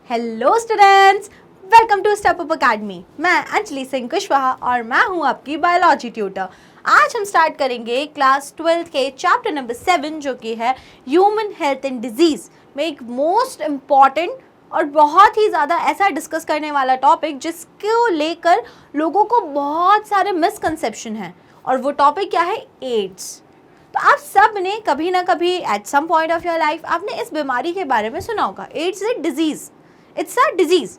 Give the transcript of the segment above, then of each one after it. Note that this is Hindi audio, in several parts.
Hello students, welcome to Step Up Academy. मैं अंजलि सिंह कुशवाहा और मैं हूं आपकी बायोलॉजी ट्यूटर। आज हम स्टार्ट करेंगे क्लास 12 के चैप्टर नंबर 7 जो कि है ह्यूमन हेल्थ एंड डिजीज़ में एक मोस्ट इम्पॉर्टेंट और बहुत ही ज़्यादा ऐसा डिस्कस करने वाला टॉपिक जिसको लेकर लोगों को बहुत सारे मिसकंसेप्शन हैं। और वो टॉपिक क्या है? एड्स। तो आप सब ने कभी ना कभी at some point of your life आपने इस बीमारी के बारे में सुना होगा। AIDS is disease, it's a disease.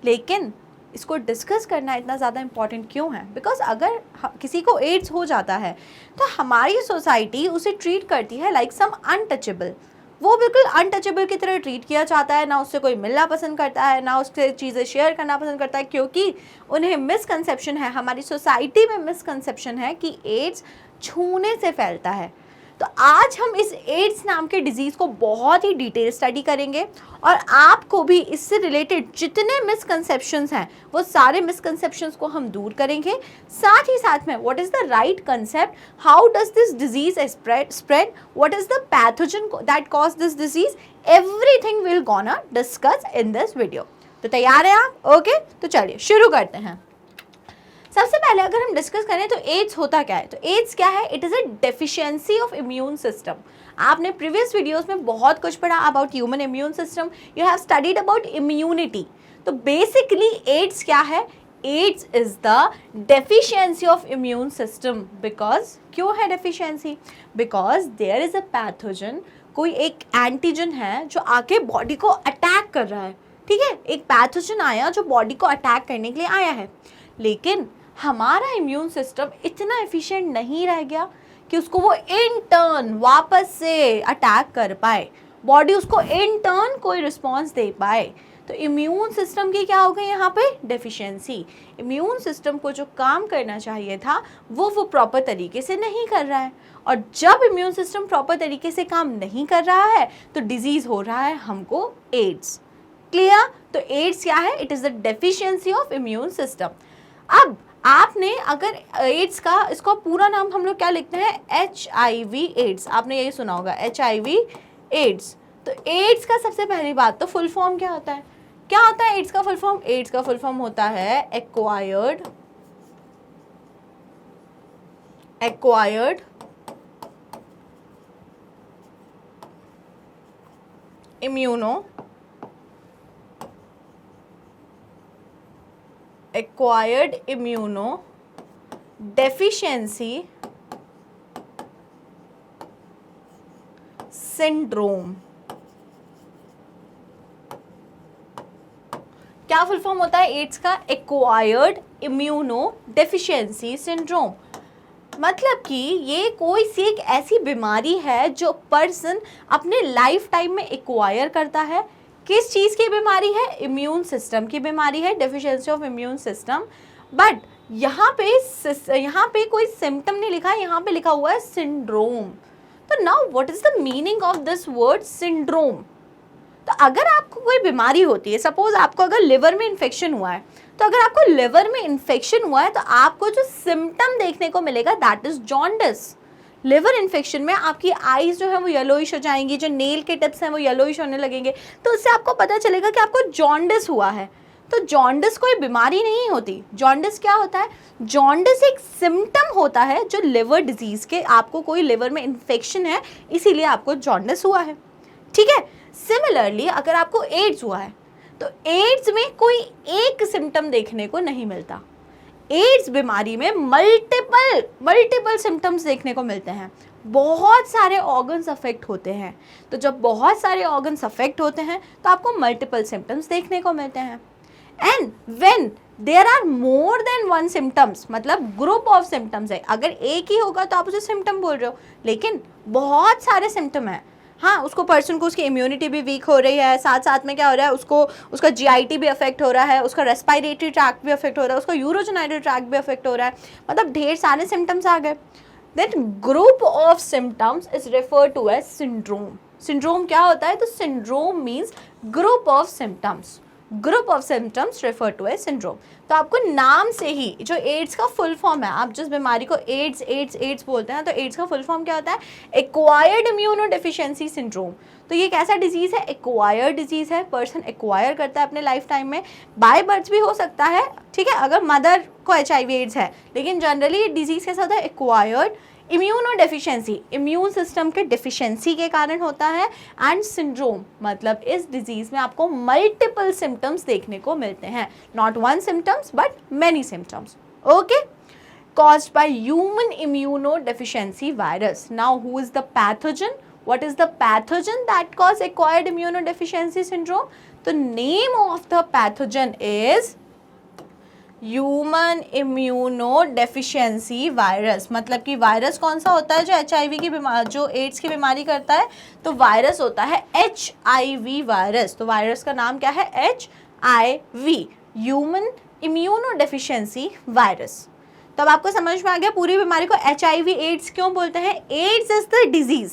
लेकिन इसको डिस्कस करना इतना ज़्यादा इम्पॉर्टेंट क्यों है? बिकॉज अगर किसी को एड्स हो जाता है तो हमारी सोसाइटी उसे ट्रीट करती है लाइक सम अनटचेबल। वो बिल्कुल अनटचेबल की तरह ट्रीट किया जाता है, ना उससे कोई मिलना पसंद करता है, ना उससे चीज़ें शेयर करना पसंद करता है, क्योंकि उन्हें मिसकंसेप्शन है, हमारी सोसाइटी में मिसकंसेप्शन है कि एड्स छूने से फैलता है। तो आज हम इस एड्स नाम के डिजीज़ को बहुत ही डिटेल स्टडी करेंगे और आपको भी इससे रिलेटेड जितने मिसकंसेप्शंस हैं वो सारे मिसकंसेप्शंस को हम दूर करेंगे। साथ ही साथ में what is the right concept, how does this disease spread, what is the pathogen that cause this disease, everything will gonna discuss in this video. तो तैयार हैं आप? ओके, तो चलिए शुरू करते हैं। सबसे पहले अगर हम डिस्कस करें तो एड्स होता क्या है? तो एड्स क्या है? It is a deficiency of immune system. आपने प्रीवियस वीडियोस में बहुत कुछ पढ़ा about human immune system, you have studied about immunity. तो बेसिकली एड्स क्या है? AIDS is the deficiency of immune system. Because क्यों है deficiency? Because there is a pathogen, कोई एक एंटीजन है जो आके बॉडी को अटैक कर रहा है। ठीक है, एक पैथोजन आया जो बॉडी को अटैक करने के लिए आया है, लेकिन हमारा इम्यून सिस्टम इतना एफिशिएंट नहीं रह गया कि उसको वो इन टर्न वापस से अटैक कर पाए, बॉडी उसको इन टर्न कोई रिस्पॉन्स दे पाए। तो इम्यून सिस्टम की क्या हो गई यहाँ पे? डेफिशिएंसी। इम्यून सिस्टम को जो काम करना चाहिए था वो प्रॉपर तरीके से नहीं कर रहा है, और जब इम्यून सिस्टम प्रॉपर तरीके से काम नहीं कर रहा है तो डिजीज़ हो रहा है हमको एड्स। क्लियर? तो एड्स क्या है? It is the deficiency of immune system. अब आपने अगर एड्स का, इसको पूरा नाम हम लोग क्या लिखते हैं? HIV AIDS. आपने यही सुना होगा, HIV एड्स। तो एड्स का सबसे पहली बात तो फुल फॉर्म क्या होता है? क्या होता है एड्स का फुल फॉर्म? एड्स का फुल फॉर्म होता है एक्वायर्ड इम्यूनो डेफिशिएंसी सिंड्रोम। क्या फुल फॉर्म होता है एड्स का? Acquired immuno deficiency syndrome. मतलब कि ये कोई सी एक ऐसी बीमारी है जो पर्सन अपने लाइफ टाइम में एक्वायर करता है। किस चीज़ की बीमारी है? इम्यून सिस्टम की बीमारी है, deficiency of immune system. But यहाँ पे कोई सिम्टम नहीं लिखा है, यहाँ पे लिखा हुआ है सिंड्रोम। तो now what is the meaning of this word syndrome? तो अगर आपको कोई बीमारी होती है, सपोज आपको अगर लिवर में इन्फेक्शन हुआ है, तो अगर आपको लिवर में इन्फेक्शन हुआ है तो आपको जो सिम्टम देखने को मिलेगा that is jaundice. Liver infection में आपकी आईज जो है वो येलोइश हो जाएंगी, जो नेल के टिप्स हैं वो येलोइश होने लगेंगे, तो उससे आपको पता चलेगा कि आपको जॉन्डिस हुआ है। तो जॉन्डिस कोई बीमारी नहीं होती। जॉन्डिस क्या होता है? जॉन्डिस एक सिम्टम होता है जो लिवर डिजीज के, आपको कोई लिवर में इन्फेक्शन है इसीलिए आपको जॉन्डिस हुआ है। ठीक है, सिमिलरली अगर आपको एड्स हुआ है तो एड्स में कोई एक सिम्टम देखने को नहीं मिलता। एड्स बीमारी में मल्टीपल सिम्टम्स देखने को मिलते हैं, बहुत सारे ऑर्गन्स अफेक्ट होते हैं। तो जब बहुत सारे ऑर्गन्स अफेक्ट होते हैं तो आपको मल्टीपल सिम्टम्स देखने को मिलते हैं। And when there are more than one symptoms, मतलब ग्रुप ऑफ सिम्टम्स है, अगर एक ही होगा तो आप उसे सिम्टम बोल रहे हो, लेकिन बहुत सारे सिम्टम है। हाँ, उसको पर्सन को उसकी इम्यूनिटी भी वीक हो रही है, साथ साथ में क्या हो रहा है, उसको उसका GIT भी अफेक्ट हो रहा है, उसका रेस्पिरेटरी ट्रैक्ट भी अफेक्ट हो रहा है, उसका यूरोजेनाइडल ट्रैक्ट भी अफेक्ट हो रहा है, मतलब ढेर सारे सिम्टम्स आ गए। Then group of symptoms is refer to as syndrome. Syndrome क्या होता है? तो syndrome means group of symptoms. Group of symptoms refer to a syndrome. तो आपको नाम से ही जो एड्स का फुल फॉर्म है, आप जिस बीमारी को एड्स एड्स एड्स बोलते हैं, तो एड्स का फुल फॉर्म क्या होता है? Acquired immunodeficiency syndrome. तो ये कैसा डिजीज़ है? एक्वायर्ड डिजीज़ है, पर्सन एक्वायर करता है अपने लाइफ टाइम में, बाय बर्थ भी हो सकता है, ठीक है, अगर मदर को HIV एड्स है, लेकिन जनरली ये डिजीज़ कैसा होता है? एक्वायर्ड इम्यूनोडेफिशिएंसी, इम्यून सिस्टम के डिफिशिएंसी के कारण होता है। एंड सिंड्रोम मतलब इस डिजीज़ में आपको मल्टीपल सिम्टम्स देखने को मिलते हैं, not one symptoms but many symptoms, okay, caused by human immunodeficiency virus. Now, who is the pathogen? What is the pathogen that cause acquired immunodeficiency syndrome? The name of the pathogen is human immunodeficiency virus. मतलब कि वायरस कौन सा होता है जो HIV की बीमारी, जो एड्स की बीमारी करता है? तो वायरस होता है HIV वायरस। तो वायरस का नाम क्या है? HIV, human immunodeficiency virus. तब आपको समझ में आ गया पूरी बीमारी को HIV एड्स क्यों बोलते हैं? AIDS is the disease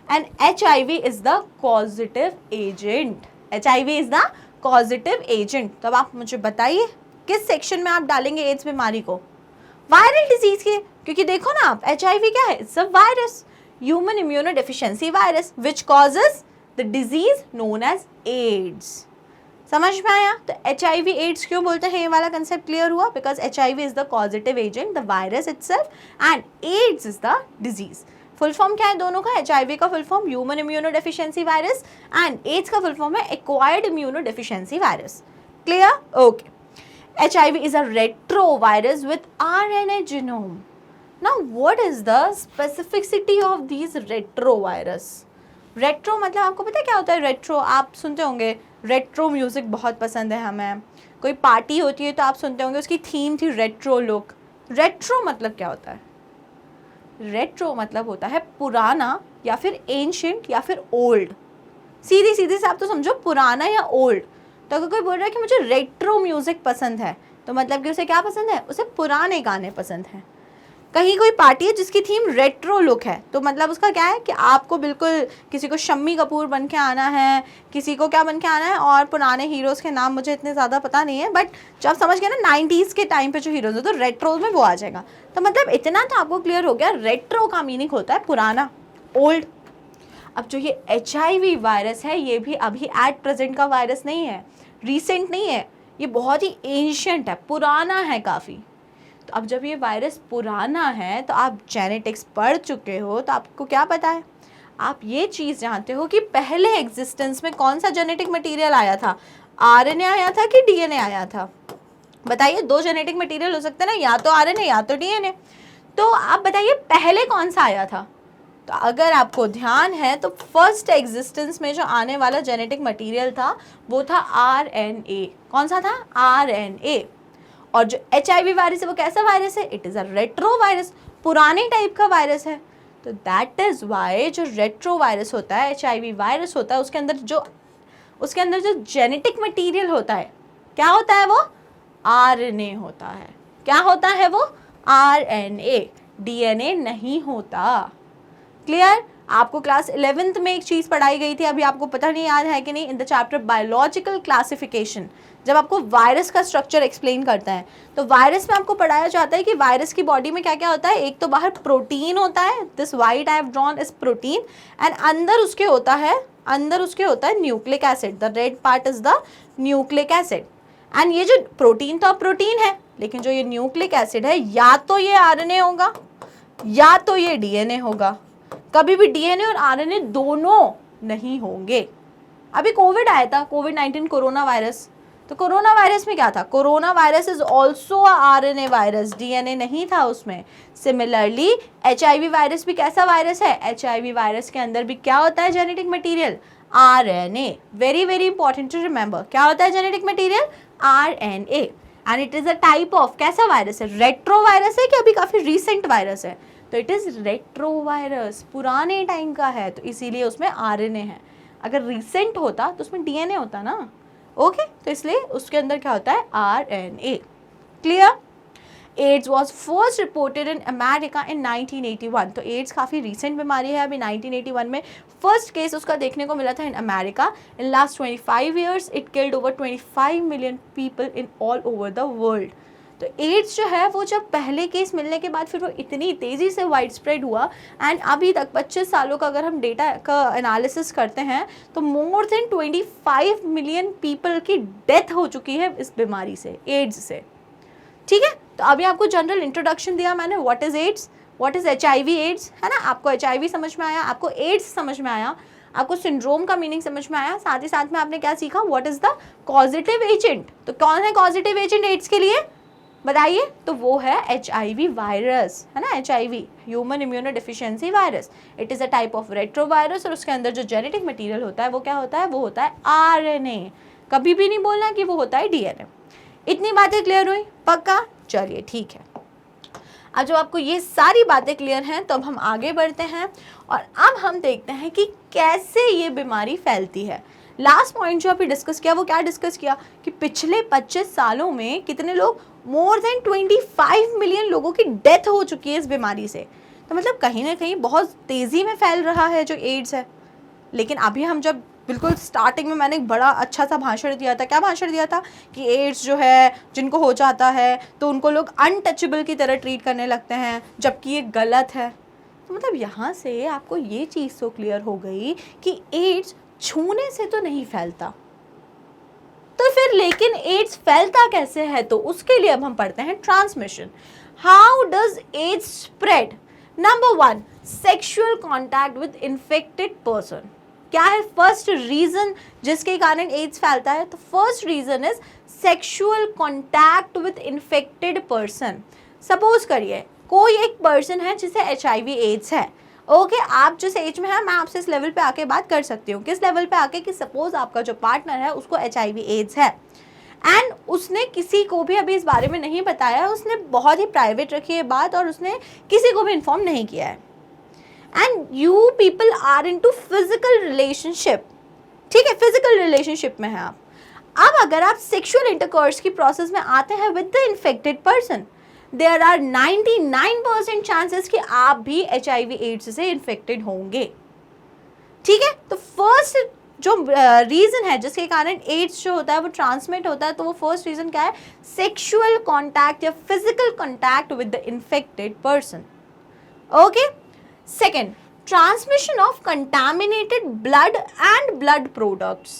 and HIV is the causative agent. HIV is the causative agent. तब आप मुझे बताइए किस सेक्शन में आप डालेंगे एड्स बीमारी को? वायरल डिजीज के, क्योंकि देखो ना आप, HIV क्या है? It's a virus, human immunodeficiency virus which causes the disease known as AIDS. समझ में आया? तो HIV एड्स क्यों बोलते हैं, ये वाला कंसेप्ट क्लियर हुआ? Because HIV is the causative agent, the virus itself, and AIDS is the disease. Full form क्या है दोनों का? HIV का full form human immunodeficiency virus and AIDS का फुल फॉर्म है acquired immunodeficiency virus. Clear? Okay. HIV is a retrovirus with RNA genome. Now, what is the specificity of these retrovirus? Retro मतलब आपको पता है क्या होता है? रेट्रो आप सुनते होंगे, रेट्रो म्यूज़िक बहुत पसंद है हमें, कोई पार्टी होती है तो आप सुनते होंगे उसकी थीम थी रेट्रो लुक। रेट्रो मतलब क्या होता है? रेट्रो मतलब होता है पुराना या फिर एंशिएंट या फिर ओल्ड। सीधी सीधी से आप तो समझो पुराना या ओल्ड। तो अगर कोई बोल रहा है कि मुझे रेट्रो म्यूज़िक पसंद है, तो मतलब कि उसे क्या पसंद है? उसे पुराने गाने पसंद हैं। कहीं कोई पार्टी है जिसकी थीम रेट्रो लुक है, तो मतलब उसका क्या है कि आपको बिल्कुल, किसी को शम्मी कपूर बन के आना है, किसी को क्या बन के आना है, और पुराने हीरोज़ के नाम मुझे इतने ज़्यादा पता नहीं है, बट जब समझ गए ना 90s के टाइम पे जो हीरोज़ है, तो रेट्रो में वो आ जाएगा। तो मतलब इतना तो आपको क्लियर हो गया, रेट्रो का मीनिंग होता है पुराना, ओल्ड। अब जो ये HIV वायरस है, ये भी अभी एट प्रेजेंट का वायरस नहीं है, रिसेंट नहीं है, ये बहुत ही एंशिएंट है, पुराना है काफ़ी। तो अब जब ये वायरस पुराना है, तो आप जेनेटिक्स पढ़ चुके हो, तो आपको क्या पता है? आप ये चीज़ जानते हो कि पहले एग्जिस्टेंस में कौन सा जेनेटिक मटेरियल आया था? RNA आया था कि DNA आया था? बताइए, दो जेनेटिक मटेरियल हो सकते हैं ना, या तो RNA या तो DNA। तो आप बताइए पहले कौन सा आया था? तो अगर आपको ध्यान है तो फर्स्ट एग्जिस्टेंस में जो आने वाला जेनेटिक मटेरियल था वो था RNA। कौन सा था? RNA। और जो HIV वायरस है वो कैसा वायरस है? It is a retro virus, पुराने टाइप का वायरस है। तो दैट इज़ वाई जो रेट्रो वायरस होता है, HIV वायरस होता है, उसके अंदर जो जेनेटिक मटेरियल होता है, क्या होता है वो? RNA होता है। क्या होता है वो? RNA, DNA नहीं होता। क्लियर? आपको क्लास 11th में एक चीज़ पढ़ाई गई थी, अभी आपको पता नहीं याद है कि नहीं, in the chapter biological classification, जब आपको वायरस का स्ट्रक्चर एक्सप्लेन करता है, तो वायरस में आपको पढ़ाया जाता है कि वायरस की बॉडी में क्या क्या होता है। एक तो बाहर प्रोटीन होता है, this white I have drawn is protein, and अंदर उसके होता है nucleic acid, the red part is the nucleic acid. And ये जो प्रोटीन तो प्रोटीन है, लेकिन जो ये न्यूक्लिक एसिड है, या तो ये RNA होगा या तो ये DNA होगा। कभी भी DNA और RNA दोनों नहीं होंगे। अभी कोविड आया था, कोविड-19 कोरोना वायरस, तो कोरोना वायरस में क्या था? Corona virus is also RNA virus, DNA नहीं था उसमें। सिमिलरली HIV वायरस भी कैसा वायरस है? HIV वायरस के अंदर भी क्या होता है genetic material? RNA। Very very important to remember, क्या होता है genetic material? RNA। And it is a type of, कैसा वायरस है? रेट्रो वायरस है कि अभी काफी रिसेंट वायरस है? तो इट इज़ रेट्रो वायरस, पुराने टाइम का है, तो इसीलिए उसमें RNA है। अगर रिसेंट होता तो उसमें DNA होता ना, ओके। तो इसलिए उसके अंदर क्या होता है? RNA। Clear? AIDS was first reported in America in 1981। तो एड्स काफ़ी रिसेंट बीमारी है, अभी 1981 में फर्स्ट केस उसका देखने को मिला था इन America. In last 25 years it killed over 25 million people in all over the world. तो एड्स जो है वो जब पहले केस मिलने के बाद फिर वो इतनी तेज़ी से वाइड स्प्रेड हुआ, एंड अभी तक 25 सालों का अगर हम डेटा का एनालिसिस करते हैं तो मोर देन 25 मिलियन पीपल की डेथ हो चुकी है इस बीमारी से, एड्स से। ठीक है, तो अभी आपको जनरल इंट्रोडक्शन दिया मैंने, what is AIDS, what is HIV AIDS, है ना। आपको HIV समझ में आया, आपको एड्स समझ में आया, आपको सिंड्रोम का मीनिंग समझ में आया, साथ ही साथ में आपने क्या सीखा, what is the causative agent. तो कौन है कॉजेटिव एजेंट एड्स के लिए, बताइए। तो वो है HIV वायरस, है ना। HIV human immuno deficiency virus, it is a type of retrovirus, और उसके अंदर जो जेनेटिक मटेरियल होता है वो क्या होता है, वो होता है RNA। कभी भी नहीं बोलना कि वो होता है DNA। इतनी बातें क्लियर हुई, पक्का, चलिए ठीक है। अब जब आपको ये सारी बातें क्लियर हैं तो अब हम आगे बढ़ते हैं और अब हम देखते हैं कि कैसे ये बीमारी फैलती है। लास्ट पॉइंट जो अभी डिस्कस किया वो क्या डिस्कस किया कि पिछले 25 सालों में कितने लोग, मोर देन 25 मिलियन लोगों की डेथ हो चुकी है इस बीमारी से। तो मतलब कहीं ना कहीं बहुत तेज़ी में फैल रहा है जो एड्स है। लेकिन अभी हम जब बिल्कुल स्टार्टिंग में मैंने एक बड़ा अच्छा सा भाषण दिया था, क्या भाषण दिया था कि एड्स जो है जिनको हो जाता है तो उनको लोग अनटचेबल की तरह ट्रीट करने लगते हैं, जबकि ये गलत है। तो मतलब यहाँ से आपको ये चीज़ तो क्लियर हो गई कि एड्स छूने से तो नहीं फैलता, तो फिर लेकिन एड्स फैलता कैसे है, तो उसके लिए अब हम पढ़ते हैं transmission. How does AIDS spread. Number 1, sexual contact with infected person. क्या है फर्स्ट रीजन जिसके कारण एड्स फैलता है, तो first reason is sexual contact with infected person. Suppose करिए कोई एक पर्सन है जिसे HIV एड्स है, ओके आप जिस एज में है मैं आपसे इस लेवल पे आके बात कर सकती हूँ। किस लेवल पे आके कि सपोज आपका जो पार्टनर है उसको HIV एड्स है एंड उसने किसी को भी अभी इस बारे में नहीं बताया, उसने बहुत ही प्राइवेट रखी है बात और उसने किसी को भी इन्फॉर्म नहीं किया है। And you people are into physical relationship, ठीक है, फिजिकल रिलेशनशिप में है आप। अब अगर आप सेक्सुअल इंटरकोर्स की प्रोसेस में आते हैं with the infected person, there are 99% chances कि आप भी HIV एड्स से इन्फेक्टेड होंगे। ठीक है, तो फर्स्ट जो रीज़न है जिसके कारण एड्स जो होता है वो ट्रांसमिट होता है, तो वो फर्स्ट रीज़न क्या है, सेक्सुअल कॉन्टैक्ट या physical contact with the infected person. Okay, second, transmission of contaminated blood and blood products.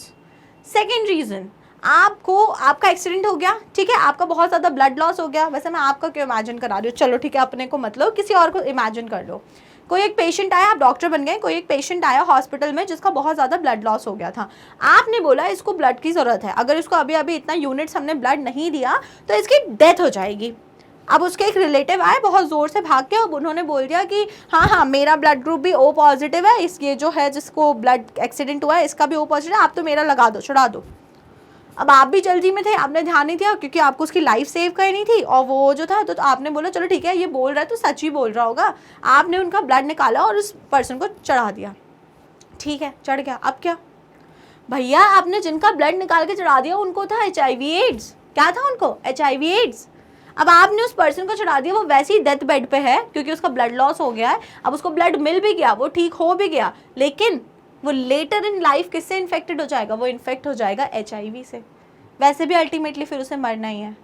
Second reason, आपको आपका एक्सीडेंट हो गया, ठीक है, आपका बहुत ज़्यादा ब्लड लॉस हो गया। वैसे मैं आपका क्यों इमेजिन करा रही हूँ, चलो ठीक है, अपने को मतलब किसी और को इमेजिन कर लो। कोई एक पेशेंट आया, आप डॉक्टर बन गए, कोई एक पेशेंट आया हॉस्पिटल में जिसका बहुत ज़्यादा ब्लड लॉस हो गया था। आपने बोला इसको ब्लड की ज़रूरत है, अगर इसको अभी अभी इतना यूनिट्स हमने ब्लड नहीं दिया तो इसकी डेथ हो जाएगी। अब उसके एक रिलेटिव आए बहुत ज़ोर से भाग के, अब उन्होंने बोल दिया कि हाँ हाँ मेरा ब्लड ग्रुप भी O पॉजिटिव है, इस ये जो है जिसको ब्लड एक्सीडेंट हुआ है इसका भी O पॉजिटिव है, आप तो मेरा लगा दो, चढ़ा दो। अब आप भी जल्दी में थे, आपने ध्यान नहीं दिया क्योंकि आपको उसकी लाइफ सेव करनी थी और वो जो था तो आपने बोला चलो ठीक है ये बोल रहा है तो सच ही बोल रहा होगा। आपने उनका ब्लड निकाला और उस पर्सन को चढ़ा दिया, ठीक है, चढ़ गया। अब क्या भैया, आपने जिनका ब्लड निकाल के चढ़ा दिया उनको था HIV एड्स। क्या था उनको, HIV एड्स। अब आपने उस पर्सन को चढ़ा दिया, वो वैसे ही डेथ बेड पे है क्योंकि उसका ब्लड लॉस हो गया है। अब उसको ब्लड मिल भी गया, वो ठीक हो भी गया, लेकिन वो लेटर इन लाइफ किससे इन्फेक्टेड हो जाएगा, वो इन्फेक्ट हो जाएगा HIV से। वैसे भी अल्टीमेटली फिर उसे मरना ही है।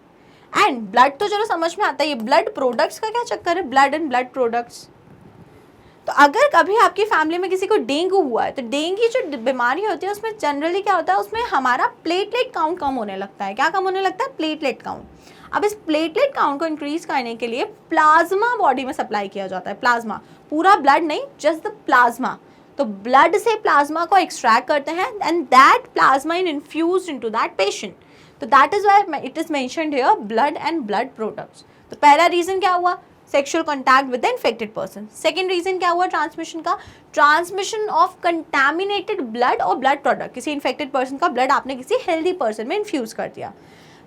एंड ब्लड तो चलो समझ में आता है, ये ब्लड प्रोडक्ट्स का क्या चक्कर है, ब्लड एंड ब्लड प्रोडक्ट्स। तो अगर कभी आपकी फैमिली में किसी को डेंगू हुआ है तो डेंगू जो बीमारी होती है उसमें जनरली क्या होता है, उसमें हमारा प्लेटलेट काउंट कम होने लगता है। क्या कम होने लगता है, प्लेटलेट काउंट। अब इस प्लेटलेट काउंट को इंक्रीज करने के लिए प्लाज्मा बॉडी में सप्लाई किया जाता है। प्लाज्मा, पूरा ब्लड नहीं, जस्ट द प्लाज्मा। तो ब्लड से प्लाज्मा को एक्सट्रैक्ट करते हैं and that plasma is infused into that patient. तो that is why it is mentioned here blood and blood products. तो पहला रीजन क्या हुआ, sexual contact with the infected person. Second reason क्या हुआ ट्रांसमिशन का, ट्रांसमिशन ऑफ कंटैमिनेटेड ब्लड और ब्लड प्रोडक्ट। किसी इन्फेक्टेड पर्सन का ब्लड आपने किसी हेल्दी पर्सन में इन्फ्यूज कर दिया।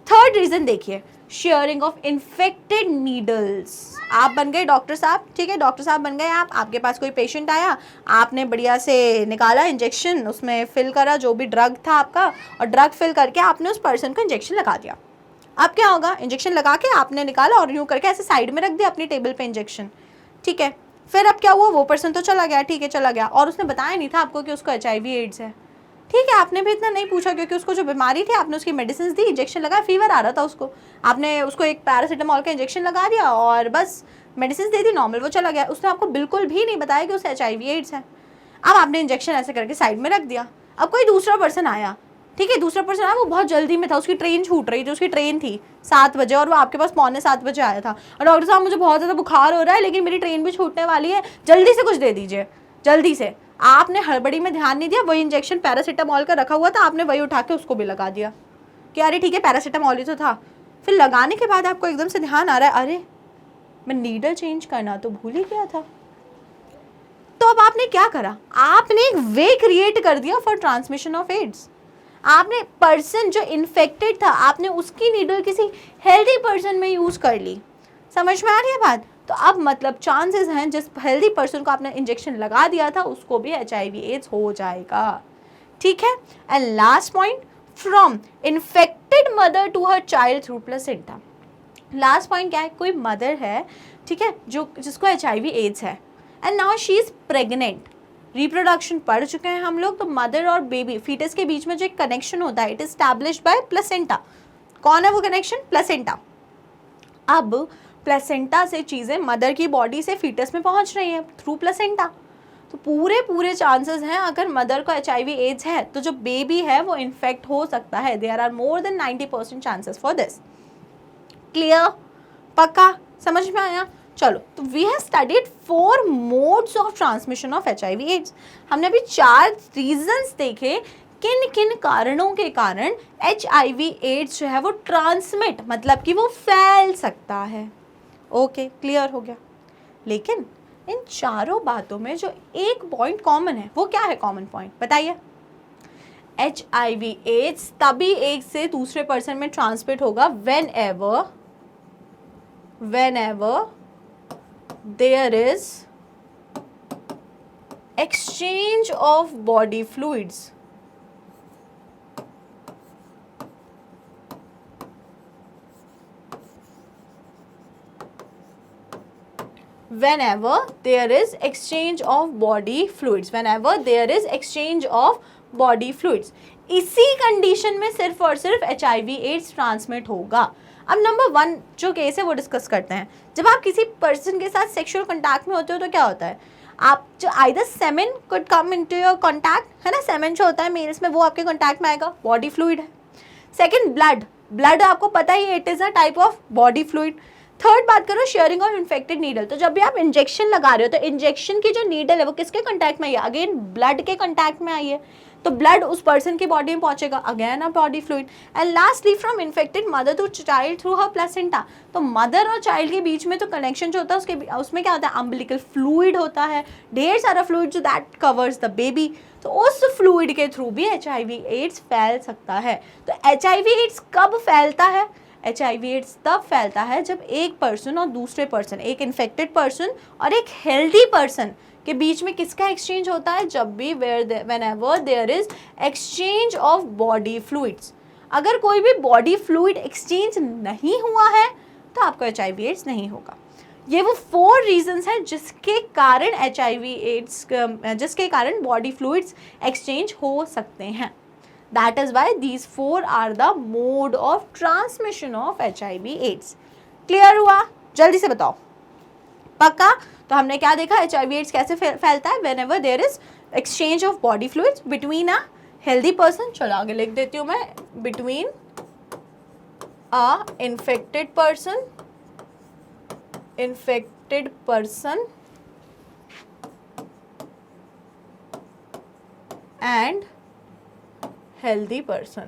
थर्ड रीजन देखिए, शेयरिंग ऑफ इन्फेक्टेड नीडल्स। आप बन गए डॉक्टर साहब, ठीक है, डॉक्टर साहब बन गए आप, आपके पास कोई पेशेंट आया, आपने बढ़िया से निकाला इंजेक्शन, उसमें फिल करा जो भी ड्रग था आपका, और ड्रग फिल करके आपने उस पर्सन को इंजेक्शन लगा दिया। अब क्या होगा, इंजेक्शन लगा के आपने निकाला और यूँ करके ऐसे साइड में रख दिया अपनी टेबल पे इंजेक्शन, ठीक है। फिर अब क्या हुआ, वो पर्सन तो चला गया, ठीक है चला गया, और उसने बताया नहीं था आपको कि उसको HIV एड्स है, ठीक है। आपने भी इतना नहीं पूछा क्योंकि उसको जो बीमारी थी आपने उसकी मेडिसिन दी, इंजेक्शन लगाया, फीवर आ रहा था उसको, आपने उसको एक पैरासीटामॉल का इंजेक्शन लगा दिया और बस मेडिसिन दे दी, नॉर्मल, वो चला गया। उसने आपको बिल्कुल भी नहीं बताया कि उसे HIV एड्स है। अब आपने इंजेक्शन ऐसे करके साइड में रख दिया। अब कोई दूसरा पर्सन आया, ठीक है, दूसरा पर्सन आया, वो बहुत जल्दी में था, उसकी ट्रेन छूट रही थी, उसकी ट्रेन थी 7 बजे और वो आपके पास 6:45 आया था, और डॉक्टर साहब मुझे बहुत ज़्यादा बुखार हो रहा है लेकिन मेरी ट्रेन भी छूटने वाली है, जल्दी से कुछ दे दीजिए, जल्दी से। आपने हड़बड़ी में ध्यान नहीं दिया, वही इंजेक्शन पैरासीटामॉल का रखा हुआ था, आपने वही उठा के उसको भी लगा दिया कि अरे ठीक है पैरासीटामॉल ही तो था। फिर लगाने के बाद आपको एकदम से ध्यान आ रहा है, अरे मैं नीडल चेंज करना तो भूल ही गया था। तो अब आपने क्या करा, आपने एक वे क्रिएट कर दिया फॉर ट्रांसमिशन ऑफ एड्स। आपने पर्सन जो इन्फेक्टेड था, आपने उसकी नीडल किसी हेल्दी पर्सन में यूज कर ली। समझ में आ रही है बात? तो अब मतलब चांसेस हैं जिस हेल्दी पर्सन को आपने इंजेक्शन लगा दिया था उसको भी HIV एड्स हो जाएगा, ठीक है। And last point, from infected mother to her child through placenta. Last point क्या है, कोई मदर है, ठीक है, जो जिसको HIV एड्स है and now she is pregnant, reproduction पढ़ चुके हैं हम लोग, तो मदर और बेबी फीटस के बीच में जो एक कनेक्शन होता है, it is established bye placenta. कौन है वो कनेक्शन? प्लेसेंटा। अब प्लेसेंटा से चीज़ें मदर की बॉडी से फीटस में पहुंच रही हैं थ्रू प्लेसेंटा, तो पूरे चांसेस हैं अगर मदर को HIV एड्स है तो जो बेबी है वो इन्फेक्ट हो सकता है। There are more than 90% chances for this. Clear? पक्का समझ में आया? चलो, तो we have studied 4 modes of transmission of HIV AIDS. हमने अभी 4 रीजंस देखे किन किन कारणों के कारण HIV एड्स जो है वो ट्रांसमिट, मतलब कि वो फैल सकता है। ओके, क्लियर हो गया। लेकिन इन चारों बातों में जो एक पॉइंट कॉमन है, वो क्या है कॉमन पॉइंट बताइए? HIV एड्स तभी एक से दूसरे पर्सन में ट्रांसमिट होगा whenever there is exchange of body fluids. Whenever there is exchange of body fluids, whenever there is exchange of body fluids, इसी कंडीशन में सिर्फ और सिर्फ HIV एड्स ट्रांसमिट होगा। अब नंबर 1 जो केस है वो डिस्कस करते हैं। जब आप किसी पर्सन के साथ सेक्सुअल कांटेक्ट में होते हो तो क्या होता है, आप जो either semen could come into your contact, है ना, सेमेन जो होता है मेल्स में वो आपके कांटेक्ट में आएगा, बॉडी फ्लूइड है। सेकंड, ब्लड आपको पता ही it is a type of body fluid. Third बात करो शेयरिंग ऑफ इन्फेक्टेड नीडल, तो जब भी आप इंजेक्शन लगा रहे हो तो इंजेक्शन की जो नीडल है वो किसके कांटेक्ट में आई है? अगेन ब्लड के कांटेक्ट में आई है, तो ब्लड उस पर्सन की बॉडी में पहुंचेगा, again a body fluid. And lastly from infected mother to child through her placenta, तो मदर और चाइल्ड के बीच में तो कनेक्शन जो होता है उसमें क्या होता है? अम्बिलिकल फ्लूइड होता है, ढेर सारा फ्लूइड जो दैट कवर्स द बेबी, तो उस फ्लूइड के थ्रू भी HIV एड्स फैल सकता है। तो HIV एड्स कब फैलता है? HIV एड्स तब फैलता है जब एक पर्सन और दूसरे पर्सन, एक इन्फेक्टेड पर्सन और एक हेल्दी पर्सन के बीच में किसका एक्सचेंज होता है? जब भी whenever there is exchange of body fluids। अगर कोई भी बॉडी फ्लूइड एक्सचेंज नहीं हुआ है तो आपको HIV एड्स नहीं होगा। ये वो 4 रीजंस हैं जिसके कारण HIV एड्स, जिसके कारण बॉडी फ्लूइड्स एक्सचेंज हो सकते हैं। That is why these 4 are the mode of transmission of HIV AIDS। Clear हुआ? जल्दी से बताओ, पक्का? तो हमने क्या देखा, HIV एड्स कैसे फैलता है? whenever there is exchange of body fluids between a healthy person, चलो आगे लिख देती हूँ मैं, between a infected person and healthy person।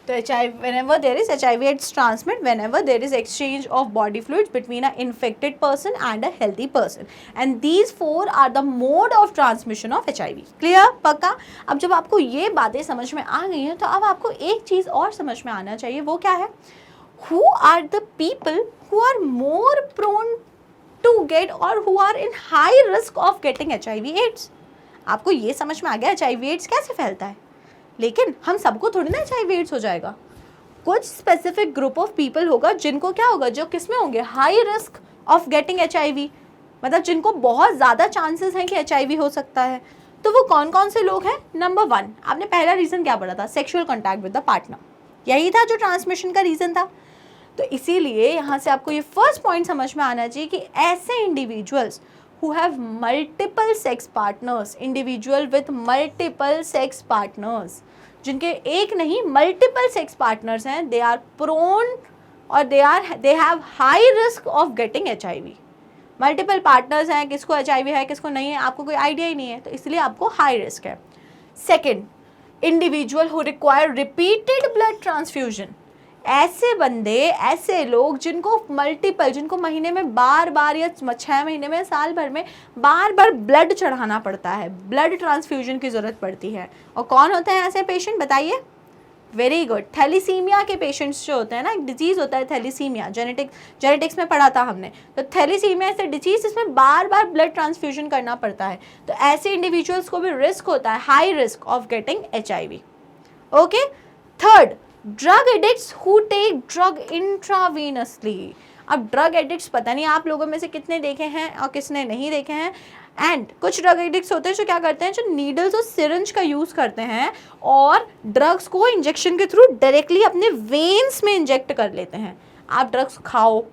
तो whenever there is HIV AIDS transmit whenever there is exchange of body fluids between an infected person and a healthy person, and these 4 are the mode of transmission of HIV। Clear? पक्का? अब जब आपको ये बातें समझ में आ गई हैं तो अब आपको एक चीज़ और समझ में आना चाहिए, वो क्या है? Who are the people who are more prone to get or who are in high risk of getting HIV AIDS? आपको ये समझ में आ गया HIV एड्स कैसे फैलता है। लेकिन हम सबको थोड़ी ना HIV एड्स हो जाएगा, कुछ स्पेसिफिक ग्रुप ऑफ पीपल होगा जिनको क्या होगा, जो किस में होंगे, high risk of getting HIV, मतलब जिनको बहुत ज़्यादा चांसेस हैं कि HIV हो सकता है। तो वो कौन कौन से लोग हैं? नंबर 1, आपने पहला रीज़न क्या पढ़ा था, sexual contact with the partner, यही था जो ट्रांसमिशन का रीज़न था। तो इसीलिए यहाँ से आपको ये फर्स्ट पॉइंट समझ में आना चाहिए कि ऐसे individuals who have multiple sex partners, individual with multiple sex partners, जिनके एक नहीं multiple sex partners हैं, they are prone और they have high risk of getting HIV। Multiple partners हैं, किसको HIV है किसको नहीं है आपको कोई आइडिया ही नहीं है, तो इसलिए आपको हाई रिस्क है। Second, individual who require repeated blood transfusion, ऐसे बंदे, ऐसे लोग जिनको मल्टीपल, जिनको महीने में बार बार या 6 महीने में, साल भर में बार बार ब्लड चढ़ाना पड़ता है, ब्लड ट्रांसफ्यूजन की ज़रूरत पड़ती है। और कौन होते हैं ऐसे पेशेंट, बताइए? वेरी गुड, थैलीसीमिया के पेशेंट्स जो होते हैं ना, एक डिजीज़ होता है थैलीसीमिया, जेनेटिक्स में पढ़ा था हमने। तो थैलीसीमिया ऐसे डिजीज़ जिसमें बार बार ब्लड ट्रांसफ्यूजन करना पड़ता है, तो ऐसे इंडिविजुअल्स को भी रिस्क होता है, high risk of getting HIV। Okay. Third, drug addicts who take drug intravenously. अब ड्रग एडिक्ट्स पता नहीं आप लोगों में से कितने देखे हैं और किसने नहीं देखे हैं। एंड कुछ ड्रग एडिक्ट्स होते हैं जो क्या करते हैं, जो नीडल्स और सिरिंज का यूज़ करते हैं और ड्रग्स को इंजेक्शन के थ्रू डायरेक्टली अपने वेन्स में इंजेक्ट कर लेते हैं। आप ड्रग्स खाओ,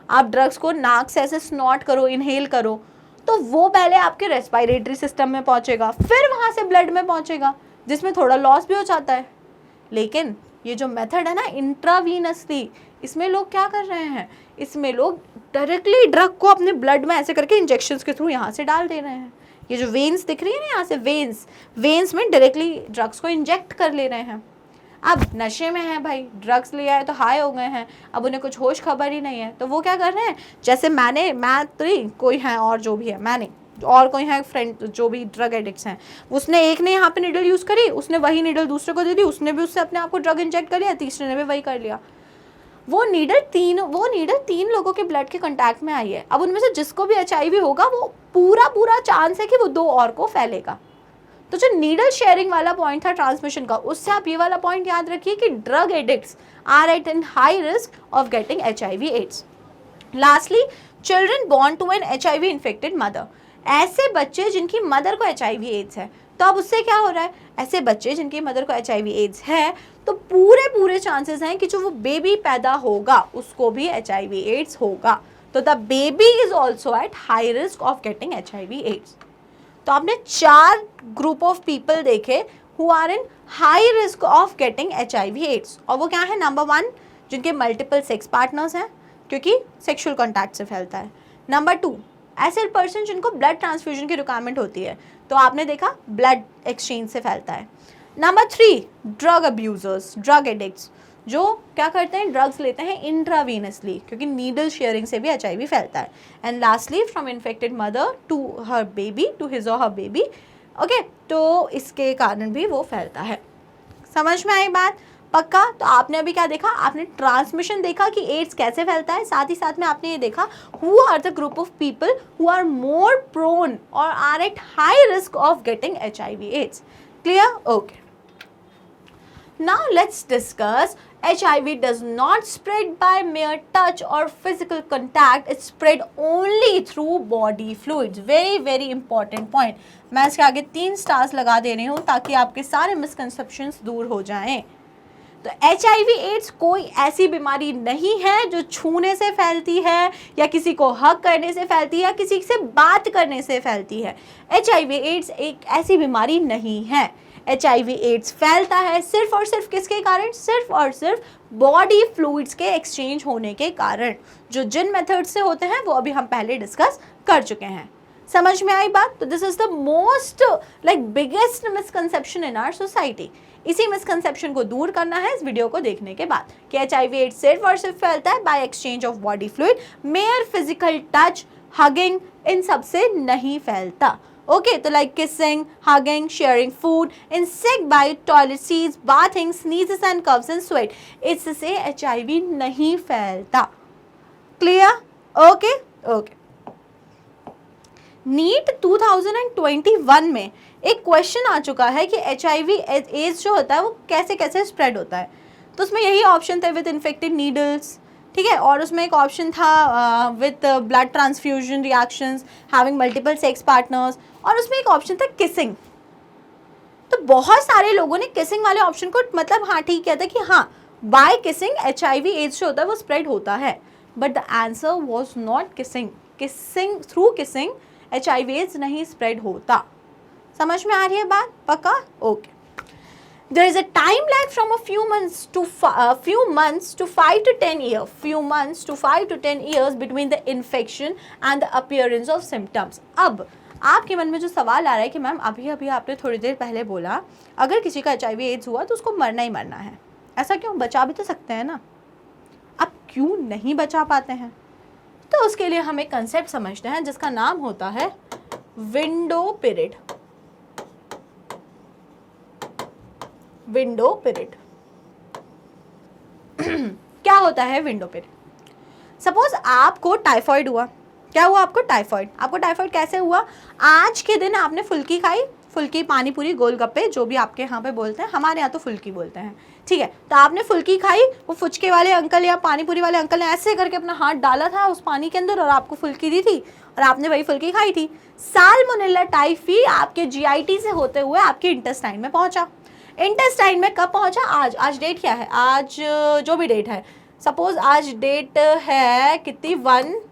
आप ड्रग्स को नाक से ऐसे स्नॉट करो, इनहेल करो, तो वो पहले आपके रेस्पिरेटरी सिस्टम में पहुंचेगा, फिर वहाँ से ब्लड में पहुंचेगा, जिसमें थोड़ा लॉस भी हो जाता है। लेकिन ये जो मेथड है ना इंट्रावीनसली, इसमें लोग क्या कर रहे हैं, इसमें लोग डायरेक्टली ड्रग को अपने ब्लड में ऐसे करके इंजेक्शंस के थ्रू यहाँ से डाल दे रहे हैं। ये जो वेन्स दिख रही है ना यहाँ से, वेन्स में डायरेक्टली ड्रग्स को इंजेक्ट कर ले रहे हैं। अब नशे में है भाई, ड्रग्स लिया है तो हाई हो गए हैं, अब उन्हें कुछ होश खबर ही नहीं है, तो वो क्या कर रहे हैं, जैसे कोई है और जो भी है, मैंने और कोई है फ्रेंड जो भी ड्रग एडिक्ट्स हैं, उसने एक ने यहाँ पे निडल यूज़ करी, उसने वही निडल दूसरे को दे दी, उसने भी उससे अपने आप को ड्रग इंजेक्ट कर लिया, तीसरे ने भी वही कर लिया। वो नीडल तीन लोगों के ब्लड के कांटेक्ट में आई है। अब उनमें से जिसको भी HIV होगा वो पूरा चांस है कि वो 2 और को फैलेगा। तो जो नीडल शेयरिंग वाला पॉइंट था ट्रांसमिशन का, उससे आप ये वाला पॉइंट याद रखिए कि drug addicts are at in high risk of getting HIV AIDS. Lastly, children born to an HIV infected mother, ऐसे बच्चे जिनकी मदर को HIV एड्स है। तो अब उससे क्या हो रहा है, ऐसे बच्चे जिनकी मदर को HIV एड्स है तो पूरे चांसेस हैं कि जो वो बेबी पैदा होगा उसको भी HIV एड्स होगा। तो the baby is also at high risk of getting HIV AIDS. तो आपने 4 ग्रुप ऑफ पीपल देखे who are in high risk of getting HIV AIDS, और वो क्या है? नंबर 1, जिनके मल्टीपल सेक्स पार्टनर्स हैं क्योंकि सेक्सुअल कॉन्टैक्ट से फैलता है। नंबर 2, ऐसे पर्सन जिनको ब्लड ट्रांसफ्यूजन की रिक्वायरमेंट होती है, तो आपने देखा ब्लड एक्सचेंज से फैलता है। Number 3, drug abusers, drug addicts, जो क्या करते हैं, ड्रग्स लेते हैं इंट्रावीनसली क्योंकि नीडल शेयरिंग से भी HIV फैलता है। And lastly, from infected mother to her baby, to his or her baby. Okay, तो इसके कारण भी वो फैलता है। समझ में आई बात? पक्का? तो आपने अभी क्या देखा, आपने ट्रांसमिशन देखा कि एड्स कैसे फैलता है, साथ ही साथ में आपने ये देखा who are the group of people who are more prone or are at high risk of getting HIV AIDS. Clear? Okay, now let's discuss HIV does not spread by mere touch or physical contact, it's spread only through body fluids। very important point, मैं इसके आगे 3 स्टार्स लगा दे रही हूँ ताकि आपके सारे मिसकंसेप्शंस दूर हो जाएं। तो HIV एड्स कोई ऐसी बीमारी नहीं है जो छूने से फैलती है या किसी को हग करने से फैलती है या किसी से बात करने से फैलती है। HIV एड्स एक ऐसी बीमारी नहीं है। HIV एड्स फैलता है सिर्फ और सिर्फ किसके कारण? सिर्फ और सिर्फ बॉडी फ्लूइड्स के एक्सचेंज होने के कारण, जो जिन मेथड से होते हैं वो अभी हम पहले डिस्कस कर चुके हैं। समझ में आई बात? तो this is the most biggest misconception in our society. इसी मिसकंसेप्शन को दूर करना है इस वीडियो को देखने के बाद कि HIV एड्स सिर्फ और सिर्फ फैलता है by exchange of body fluid, mere physical touch, hugging, इन सब से नहीं फैलता। ओके, तो like kissing, hugging, sharing food, insect bite, toilet seats, bathing, sneezes and coughs and sweat, इससे HIV नहीं फैलता। क्लियर? ओके। नीट 2021 में एक क्वेश्चन आ चुका है कि HIV एड्स जो होता है वो कैसे कैसे स्प्रेड होता है। तो उसमें यही ऑप्शन थे विद इन्फेक्टेड नीडल्स, ठीक है, और उसमें एक ऑप्शन था with blood transfusion reactions, having multiple sex partners, और उसमें एक ऑप्शन था किसिंग। तो बहुत सारे लोगों ने किसिंग वाले ऑप्शन को मतलब हाँ ठीक किया था कि हाँ बाय किसिंग HIV एड्स जो होता है वो स्प्रेड होता है, but the answer was not kissing. Kissing through kissing HIV AIDS नहीं स्प्रेड होता। समझ में आ रही है बात? पक्का? Okay. There is a time lag from a few months to 5 to 10 years. Few months to 5 to 10 years between the infection and the appearance of symptoms. अब आपके मन में जो सवाल आ रहा है कि मैम अभी अभी आपने थोड़ी देर पहले बोला अगर किसी का HIV एड्स हुआ तो उसको मरना ही मरना है, ऐसा क्यों? बचा भी तो सकते हैं ना। अब क्यों नहीं बचा पाते हैं? तो उसके लिए हम एक कंसेप्ट समझते हैं जिसका नाम होता है विंडो पीरियड। विंडो पीरियड क्या होता है विंडो पीरियड? सपोज आपको टाइफाइड हुआ। क्या हुआ आपको? टाइफाइड। आपको टाइफाइड कैसे हुआ? आज के दिन आपने फुल्की खाई, फुल्की, पानी पूरी, गोलगप्पे, जो भी आपके यहाँ पे बोलते हैं, हमारे यहाँ तो फुल्की बोलते हैं, ठीक है। तो आपने फुल्की खाई, वो फुचके वाले अंकल या पानी पूरी वाले अंकल ने ऐसे करके अपना हाथ डाला था उस पानी के अंदर और आपको फुल्की दी थी और आपने वही फुल्की खाई थी। साल्मोनेला टाइफी आपके GIT से होते हुए आपके इंटेस्टाइन में पहुंचा। इंटेस्टाइन में कब पहुंचा? आज डेट क्या है? आज जो भी डेट है, सपोज आज डेट है कितनी, 1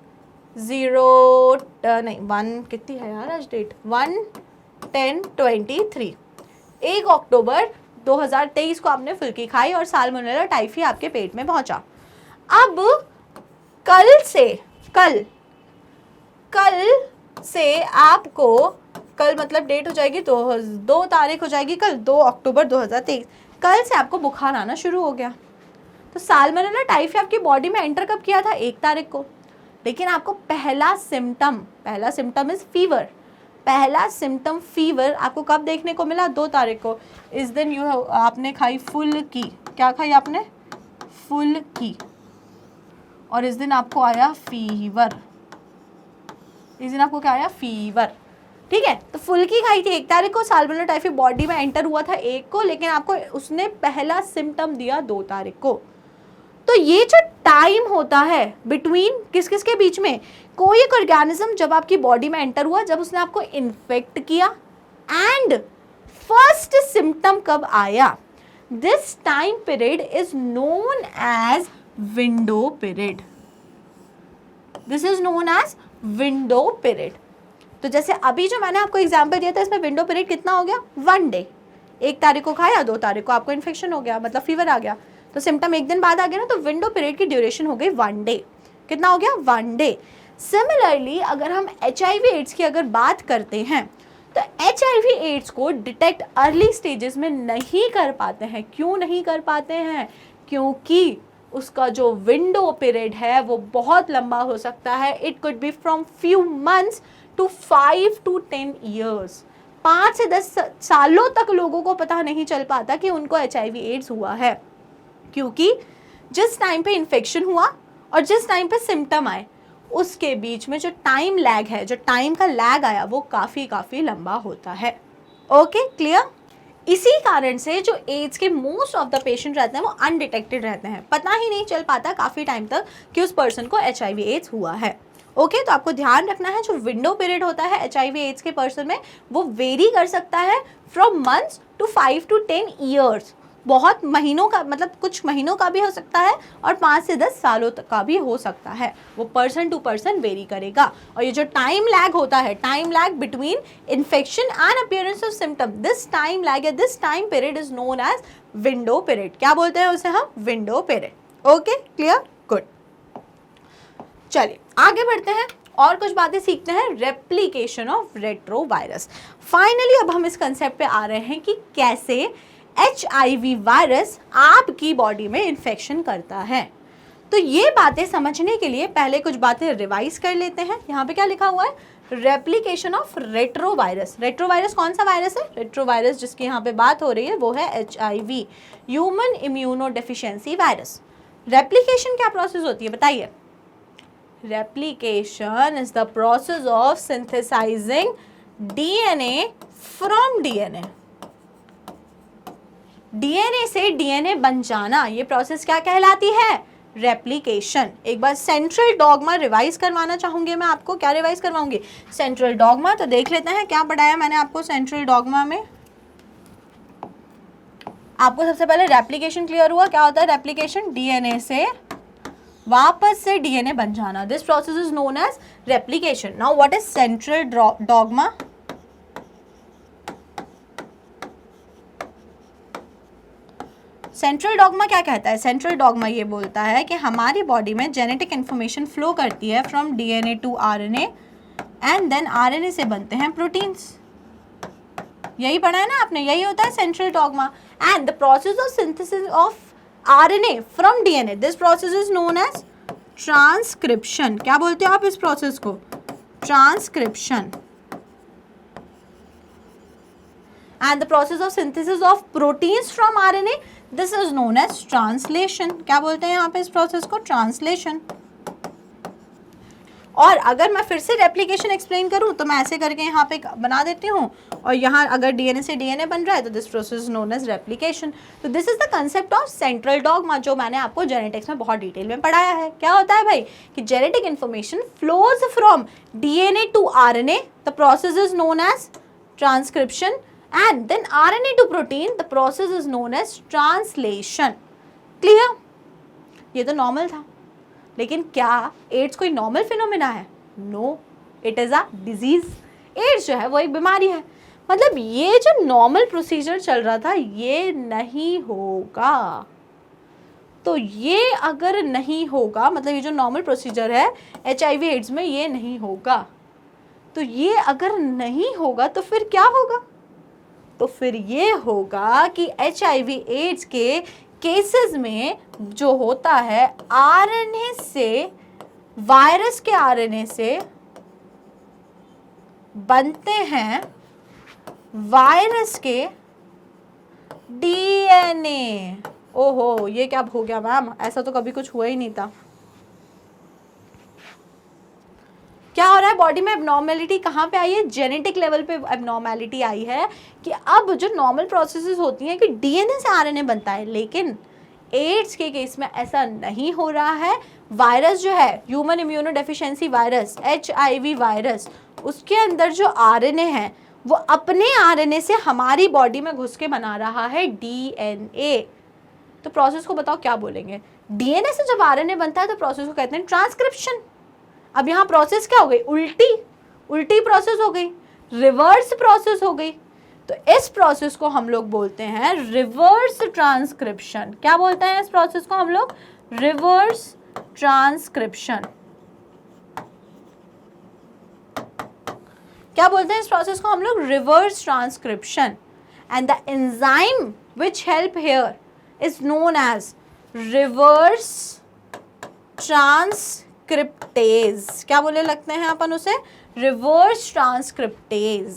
कितनी है यार आज डेट, 1/10/23। 1 अक्टूबर 2023 को आपने फुल्की खाई और साल्मोनेला टाइफी आपके पेट में पहुंचा। अब कल से आपको, कल मतलब डेट हो जाएगी 2 तारीख हो जाएगी कल, 2 अक्टूबर 2023। कल से आपको बुखार आना शुरू हो गया। तो साल्मोनेला टाइफी आपकी बॉडी में एंटर कब किया था? 1 तारीख को। लेकिन आपको पहला सिम्टम इज फीवर। पहला सिम्टम फीवर आपको कब देखने को मिला? 2 तारीख को। इस दिन आपने खाई फुल्की। क्या खाई आपने? फुल्की। और इस दिन आपको आया फीवर। इस दिन आपको क्या आया? फीवर। ठीक है, तो फुल्की खाई थी 1 तारीख को, साल्मोनेला टाइफी बॉडी में एंटर हुआ था 1 को, लेकिन आपको उसने पहला सिम्टम दिया 2 तारीख को। तो ये जो टाइम होता है बिटवीन किस किस के बीच में, कोई एक ऑर्गेनिज्म जब आपकी बॉडी में एंटर हुआ, जब उसने आपको इन्फेक्ट किया, एंड फर्स्ट सिम्टम कब आया, this time period is known as window period. This is known as window period. तो जैसे अभी जो मैंने आपको एग्जाम्पल दिया था, इसमें विंडो पीरियड कितना हो गया? 1 डे। 1 तारीख को खाया, 2 तारीख को आपको इन्फेक्शन हो गया, मतलब फीवर आ गया, तो सिम्टम 1 दिन बाद आ गया ना, तो विंडो पीरियड की ड्यूरेशन हो गई 1 डे। कितना हो गया? 1 डे। सिमिलरली अगर हम HIV एड्स की अगर बात करते हैं, तो HIV एड्स को डिटेक्ट अर्ली स्टेजेस में नहीं कर पाते हैं। क्यों नहीं कर पाते हैं? क्योंकि उसका जो विंडो पीरियड है वो बहुत लंबा हो सकता है। It could be from few months to 5 to 10 years। 5 से 10 सालों तक लोगों को पता नहीं चल पाता कि उनको HIV एड्स हुआ है, क्योंकि जिस टाइम पे इन्फेक्शन हुआ और जिस टाइम पे सिम्टम आए, उसके बीच में जो टाइम लैग है, जो टाइम का लैग आया, वो काफ़ी लंबा होता है। Okay, clear? इसी कारण से जो एड्स के मोस्ट ऑफ द पेशेंट रहते हैं वो अनडिटेक्टेड रहते हैं, पता ही नहीं चल पाता काफ़ी टाइम तक कि उस पर्सन को HIV एड्स हुआ है। ओके, तो आपको ध्यान रखना है जो विंडो पीरियड होता है HIV एड्स के पर्सन में, वो वेरी कर सकता है from months to 5 to 10 years। बहुत महीनों का, मतलब कुछ महीनों का भी हो सकता है और 5 से 10 सालों तक का भी हो सकता है। वो पर्सन टू पर्सन वेरी करेगा। और ये जो टाइम लैग होता है, time lag between infection and appearance of symptom, this time lag या this time period is known as window period. क्या बोलते हैं उसे हम? Window period. Okay, clear? Good. चलिए आगे बढ़ते हैं और कुछ बातें सीखते हैं। Replication of retrovirus. फाइनली अब हम इस कंसेप्ट पे आ रहे हैं कि कैसे HIV वायरस आपकी बॉडी में इन्फेक्शन करता है। तो ये बातें समझने के लिए पहले कुछ बातें रिवाइज कर लेते हैं। यहाँ पे क्या लिखा हुआ है? Replication of retrovirus. रेट्रोवायरस कौन सा वायरस है? रेट्रोवायरस जिसकी यहाँ पे बात हो रही है वो है HIV, human immunodeficiency virus. Replication क्या प्रोसेस होती है बताइए? Replication is the process of synthesizing DNA from DNA. DNA से DNA बन जाना, ये प्रोसेस क्या कहलाती है? रेप्लिकेशन. एक बार सेंट्रल डॉगमा रिवाइज करवाना चाहूंगी मैं आपको. क्या रिवाइज करवाऊंगी? Central dogma. तो देख लेते हैं क्या पढ़ाया मैंने आपको सेंट्रल डॉगमा में. आपको सबसे पहले रेप्लिकेशन क्लियर हुआ. क्या होता है रेप्लिकेशन? डीएनए से वापस से डीएनए बन जाना. This process is known as replication. Now what is central dogma? Central dogma क्या कहता है? सेंट्रल डॉगमा ये बोलता है कि हमारी बॉडी में जेनेटिक इन्फॉर्मेशन फ्लो करती है from DNA to RNA and then RNA से बनते हैं प्रोटीन्स. यही पढ़ा है ना आपने. यही होता है central dogma. And the process of synthesis of RNA from DNA, this process is known as transcription. क्या बोलते हो आप इस प्रोसेस को? Transcription. And the process of synthesis of proteins from RNA, this is known as translation. क्या बोलते हैं यहाँ पे इस प्रोसेस को? ट्रांसलेशन. और अगर मैं फिर से रेप्लिकेशन एक्सप्लेन करूँ तो मैं ऐसे करके यहाँ पे बना देती हूँ और यहाँ अगर डीएनए से डीएनए बन रहा है तो this process is known as replication. तो this is the concept of central dogma जो मैंने आपको जेनेटिक्स में बहुत डिटेल में पढ़ाया है. क्या होता है भाई कि genetic information flows from DNA to RNA, the process is known as transcription. And then RNA to protein, the process is known as translation. Clear? ये तो नॉर्मल था. लेकिन क्या एड्स कोई नॉर्मल फिनोमिना है? No, it is a disease. AIDS जो है वो एक बीमारी है. मतलब ये जो नॉर्मल प्रोसीजर चल रहा था ये नहीं होगा. तो ये अगर नहीं होगा, मतलब ये जो नॉर्मल प्रोसीजर है HIV एड्स में ये नहीं होगा. तो ये अगर नहीं होगा तो फिर क्या होगा? तो फिर ये होगा कि HIV एड्स के केसेस में जो होता है आरएनए से, वायरस के आरएनए से बनते हैं वायरस के डीएनए. ओहो, ये क्या हो गया मैम? ऐसा तो कभी कुछ हुआ ही नहीं था. क्या हो रहा है बॉडी में? एबनॉर्मेलिटी कहाँ पे आई है? जेनेटिक लेवल पे एबनॉर्मेलिटी आई है कि अब जो नॉर्मल प्रोसेसेस होती हैं कि डीएनए से आरएनए बनता है, लेकिन एड्स के केस में ऐसा नहीं हो रहा है. वायरस जो है human immunodeficiency virus, HIV virus, उसके अंदर जो आरएनए है वो अपने आरएनए से हमारी बॉडी में घुस के बना रहा है डीएनए. तो प्रोसेस को बताओ क्या बोलेंगे? डीएनए से जब आरएनए बनता है तो प्रोसेस को कहते हैं ट्रांसक्रिप्शन. अब यहाँ प्रोसेस क्या हो गई? उल्टी प्रोसेस हो गई, रिवर्स प्रोसेस हो गई. तो इस प्रोसेस को हम लोग बोलते हैं रिवर्स ट्रांसक्रिप्शन. क्या बोलते हैं इस प्रोसेस को हम लोग? Reverse transcription. क्या बोलते हैं इस प्रोसेस को हम लोग? Reverse transcription. And the enzyme which help here is known as reverse transcriptase. क्या बोले लगते हैं अपन उसे? Reverse transcriptase.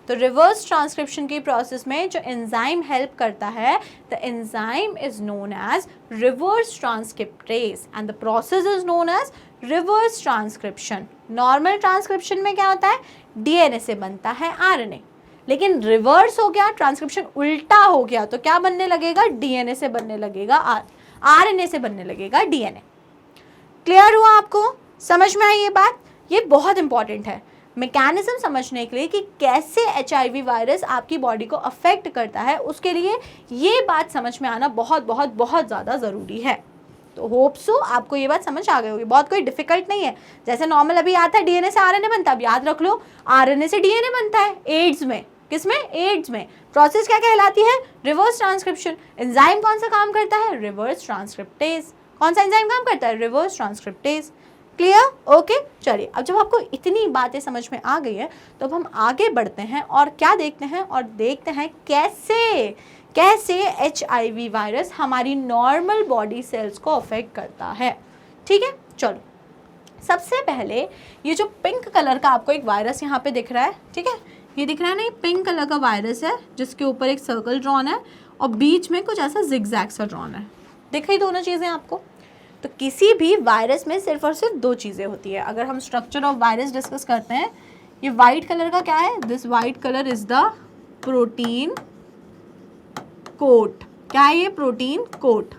तो रिवर्स ट्रांसक्रिप्शन की प्रोसेस में जो एंजाइम हेल्प करता है, the enzyme is known as reverse transcriptase and the process is known as reverse transcription. Normal transcription में क्या होता है? डीएनए से बनता है आरएनए, लेकिन रिवर्स हो गया, ट्रांसक्रिप्शन उल्टा हो गया, तो क्या बनने लगेगा? डीएनए से बनने लगेगा आरएनए से बनने लगेगा डीएनए. क्लियर हुआ आपको? समझ में आई ये बात? ये बहुत इंपॉर्टेंट है मैकेनिज्म समझने के लिए कि कैसे HIV वायरस आपकी बॉडी को अफेक्ट करता है. उसके लिए ये बात समझ में आना बहुत बहुत बहुत ज़्यादा ज़रूरी है. तो होप सो आपको ये बात समझ आ गई होगी. बहुत कोई डिफिकल्ट नहीं है. जैसे नॉर्मल अभी आता है डीएनए से आरएनए बनता है, अब याद रख लो आरएनए से डीएनए बनता है एड्स में. किसमें? एड्स में. प्रोसेस क्या कहलाती है? Reverse transcription. एंजाइम कौन सा काम करता है? Reverse transcriptase. कौन सा एंजाइम काम करता है? Reverse transcriptase. क्लियर? ओके. चलिए, अब जब आपको इतनी बातें समझ में आ गई है तो अब हम आगे बढ़ते हैं और क्या देखते हैं, और देखते हैं कैसे HIV वायरस हमारी नॉर्मल बॉडी सेल्स को अफेक्ट करता है. ठीक है, चलो. सबसे पहले ये जो पिंक कलर का आपको एक वायरस यहाँ पे दिख रहा है, ठीक है, ये दिख रहा है ना, ये पिंक कलर का वायरस है जिसके ऊपर एक सर्कल ड्रॉन है और बीच में कुछ ऐसा जिगजैग सा ड्रॉन है. दिख रही दोनों चीज़ें आपको? तो किसी भी वायरस में सिर्फ और सिर्फ दो चीज़ें होती है। अगर हम स्ट्रक्चर ऑफ वायरस डिस्कस करते हैं, ये वाइट कलर का क्या है, this white colour is the protein coat. क्या है ये, प्रोटीन कोट।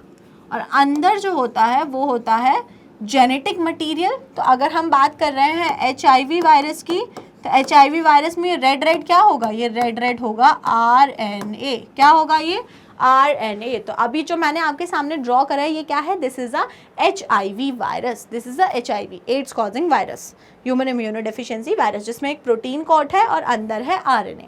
और अंदर जो होता है वो होता है जेनेटिक मटेरियल। तो अगर हम बात कर रहे हैं HIV वायरस की, तो HIV वायरस में रेड रेड क्या होगा, ये रेड रेड होगा RNA। क्या होगा ये, RNA। तो अभी जो मैंने आपके सामने ड्रॉ करा है ये क्या है, this is a HIV virus, this is a HIV AIDS causing virus, human immunodeficiency virus, जिसमें एक प्रोटीन कोट है और अंदर है RNA।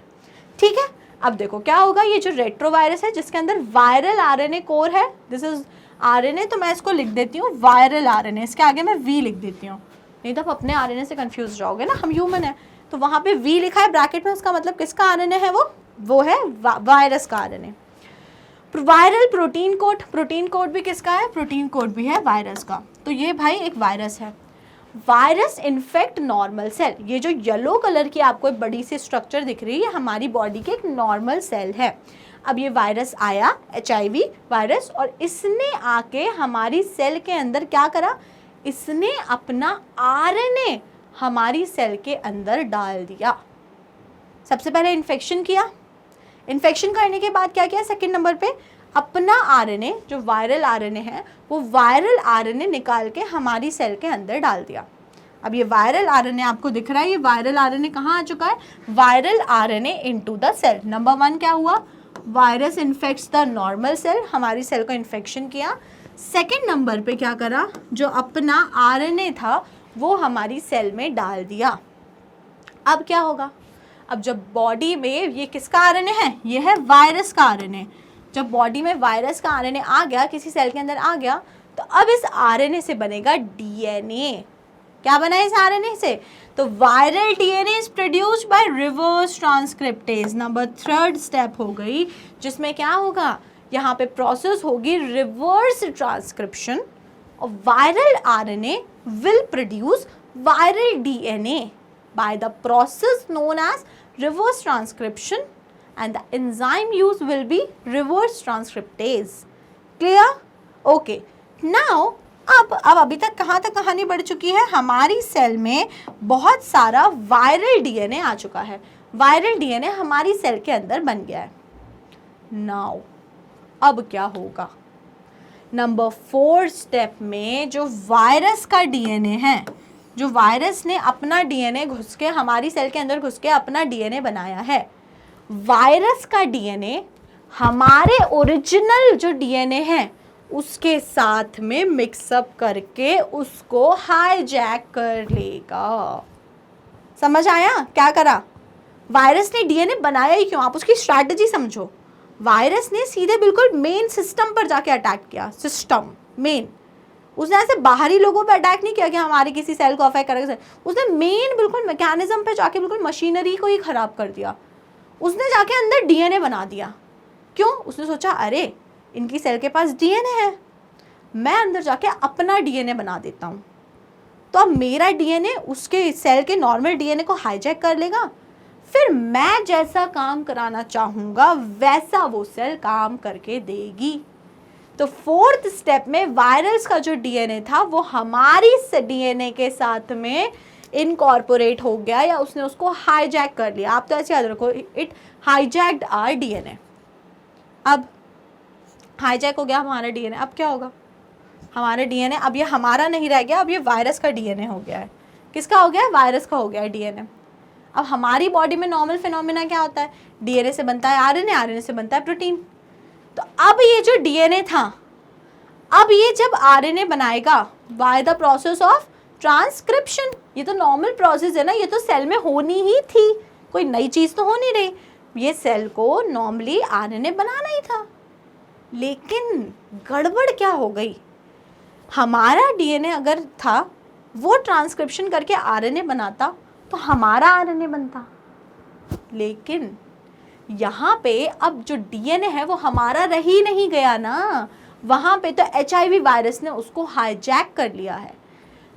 ठीक है, अब देखो क्या होगा, ये जो रेट्रोवायरस है जिसके अंदर वायरल RNA कोर है, दिस इज RNA, तो मैं इसको लिख देती हूँ वायरल RNA, इसके आगे मैं V लिख देती हूँ, नहीं तो आप अपने RNA से कंफ्यूज जाओगे ना, हम ह्यूमन है। तो वहाँ पे V लिखा है ब्रैकेट में, उसका मतलब किसका RNA है, वो है वायरस का RNA। Viral protein code, protein code भी किसका है, प्रोटीन कोड भी है वायरस का। तो ये भाई एक वायरस है। वायरस इन्फेक्ट नॉर्मल सेल, ये जो येलो कलर की आपको बड़ी सी स्ट्रक्चर दिख रही है, हमारी बॉडी के एक नॉर्मल सेल है। अब ये वायरस आया, HIV वायरस, और इसने आके हमारी सेल के अंदर क्या करा, इसने अपना RNA हमारी सेल के अंदर डाल दिया। सबसे पहले इन्फेक्शन किया, इन्फेक्शन करने के बाद क्या किया, सेकंड नंबर पे अपना RNA जो वायरल RNA है, वो वायरल RNA निकाल के हमारी सेल के अंदर डाल दिया। अब ये वायरल RNA आपको दिख रहा है, ये वायरल RNA कहाँ आ चुका है, viral RNA into the cell. Number 1 क्या हुआ, virus infects the normal cell, हमारी सेल को इन्फेक्शन किया। सेकेंड नंबर पे क्या करा, जो अपना RNA था वो हमारी सेल में डाल दिया। अब क्या होगा, अब जब बॉडी में ये किसका RNA है, ये है वायरस का RNA। जब बॉडी में वायरस का RNA आ गया, किसी सेल के अंदर आ गया, तो अब इस RNA से बनेगा DNA। क्या बना इस RNA से, तो viral DNA is produced by reverse transcriptase. Number 3 step हो गई, जिसमें क्या होगा, यहाँ पे प्रोसेस होगी रिवर्स ट्रांसक्रिप्शन, और viral RNA will produce viral DNA by the process known as reverse transcription, and the enzyme used will be reverse transcriptase. Clear? Okay. Now अब अभी तक कहाँ तक कहानी बढ़ चुकी है, हमारी सेल में बहुत सारा वायरल DNA आ चुका है, वायरल DNA हमारी सेल के अंदर बन गया है। Now अब क्या होगा, नंबर 4 स्टेप में जो वायरस का DNA है, जो वायरस ने अपना DNA घुस के हमारी सेल के अंदर घुस के अपना DNA बनाया है, वायरस का DNA हमारे ओरिजिनल जो DNA है उसके साथ में मिक्सअप करके उसको हाईजैक कर लेगा। समझ आया क्या करा, वायरस ने DNA बनाया ही क्यों, आप उसकी स्ट्रैटेजी समझो। वायरस ने सीधे बिल्कुल मेन सिस्टम पर जाके अटैक किया, सिस्टम मेन, उसने ऐसे बाहरी लोगों पे अटैक नहीं किया कि हमारे किसी सेल को अफेक्ट करेगा, उसने मेन बिल्कुल मैकेनिज्म पे जाके बिल्कुल मशीनरी को ही खराब कर दिया। उसने जाके अंदर DNA बना दिया। क्यों, उसने सोचा अरे इनकी सेल के पास DNA है, मैं अंदर जाके अपना DNA बना देता हूँ, तो अब मेरा DNA उसके सेल के नॉर्मल DNA को हाईजैक कर लेगा, फिर मैं जैसा काम कराना चाहूँगा वैसा वो सेल काम करके देगी। तो 4th स्टेप में वायरस का जो DNA था वो हमारी DNA के साथ में इनकॉर्पोरेट हो गया, या उसने उसको हाईजैक कर लिया। आप तो ऐसे याद रखो, इट हाईजैक्ड आवर DNA। अब हाईजैक हो गया हमारा DNA, अब क्या होगा, हमारा DNA अब ये हमारा नहीं रह गया, अब ये वायरस का DNA हो गया है। किसका हो गया है, वायरस का हो गया है DNA। अब हमारी बॉडी में नॉर्मल फिनोमिना क्या होता है, DNA से बनता है RNA, RNA से बनता है प्रोटीन। तो अब ये जो DNA था, अब ये जब RNA बनाएगा by the process of transcription, ये तो नॉर्मल प्रोसेस है ना, ये तो सेल में होनी ही थी, कोई नई चीज़ तो हो नहीं रही, ये सेल को नॉर्मली RNA बनाना ही था। लेकिन गड़बड़ क्या हो गई, हमारा DNA अगर था वो ट्रांसक्रिप्शन करके RNA बनाता तो हमारा RNA बनता, लेकिन यहाँ पे अब जो DNA है वो हमारा रह ही नहीं गया ना, वहाँ पे तो HIV वायरस ने उसको हाईजैक कर लिया है।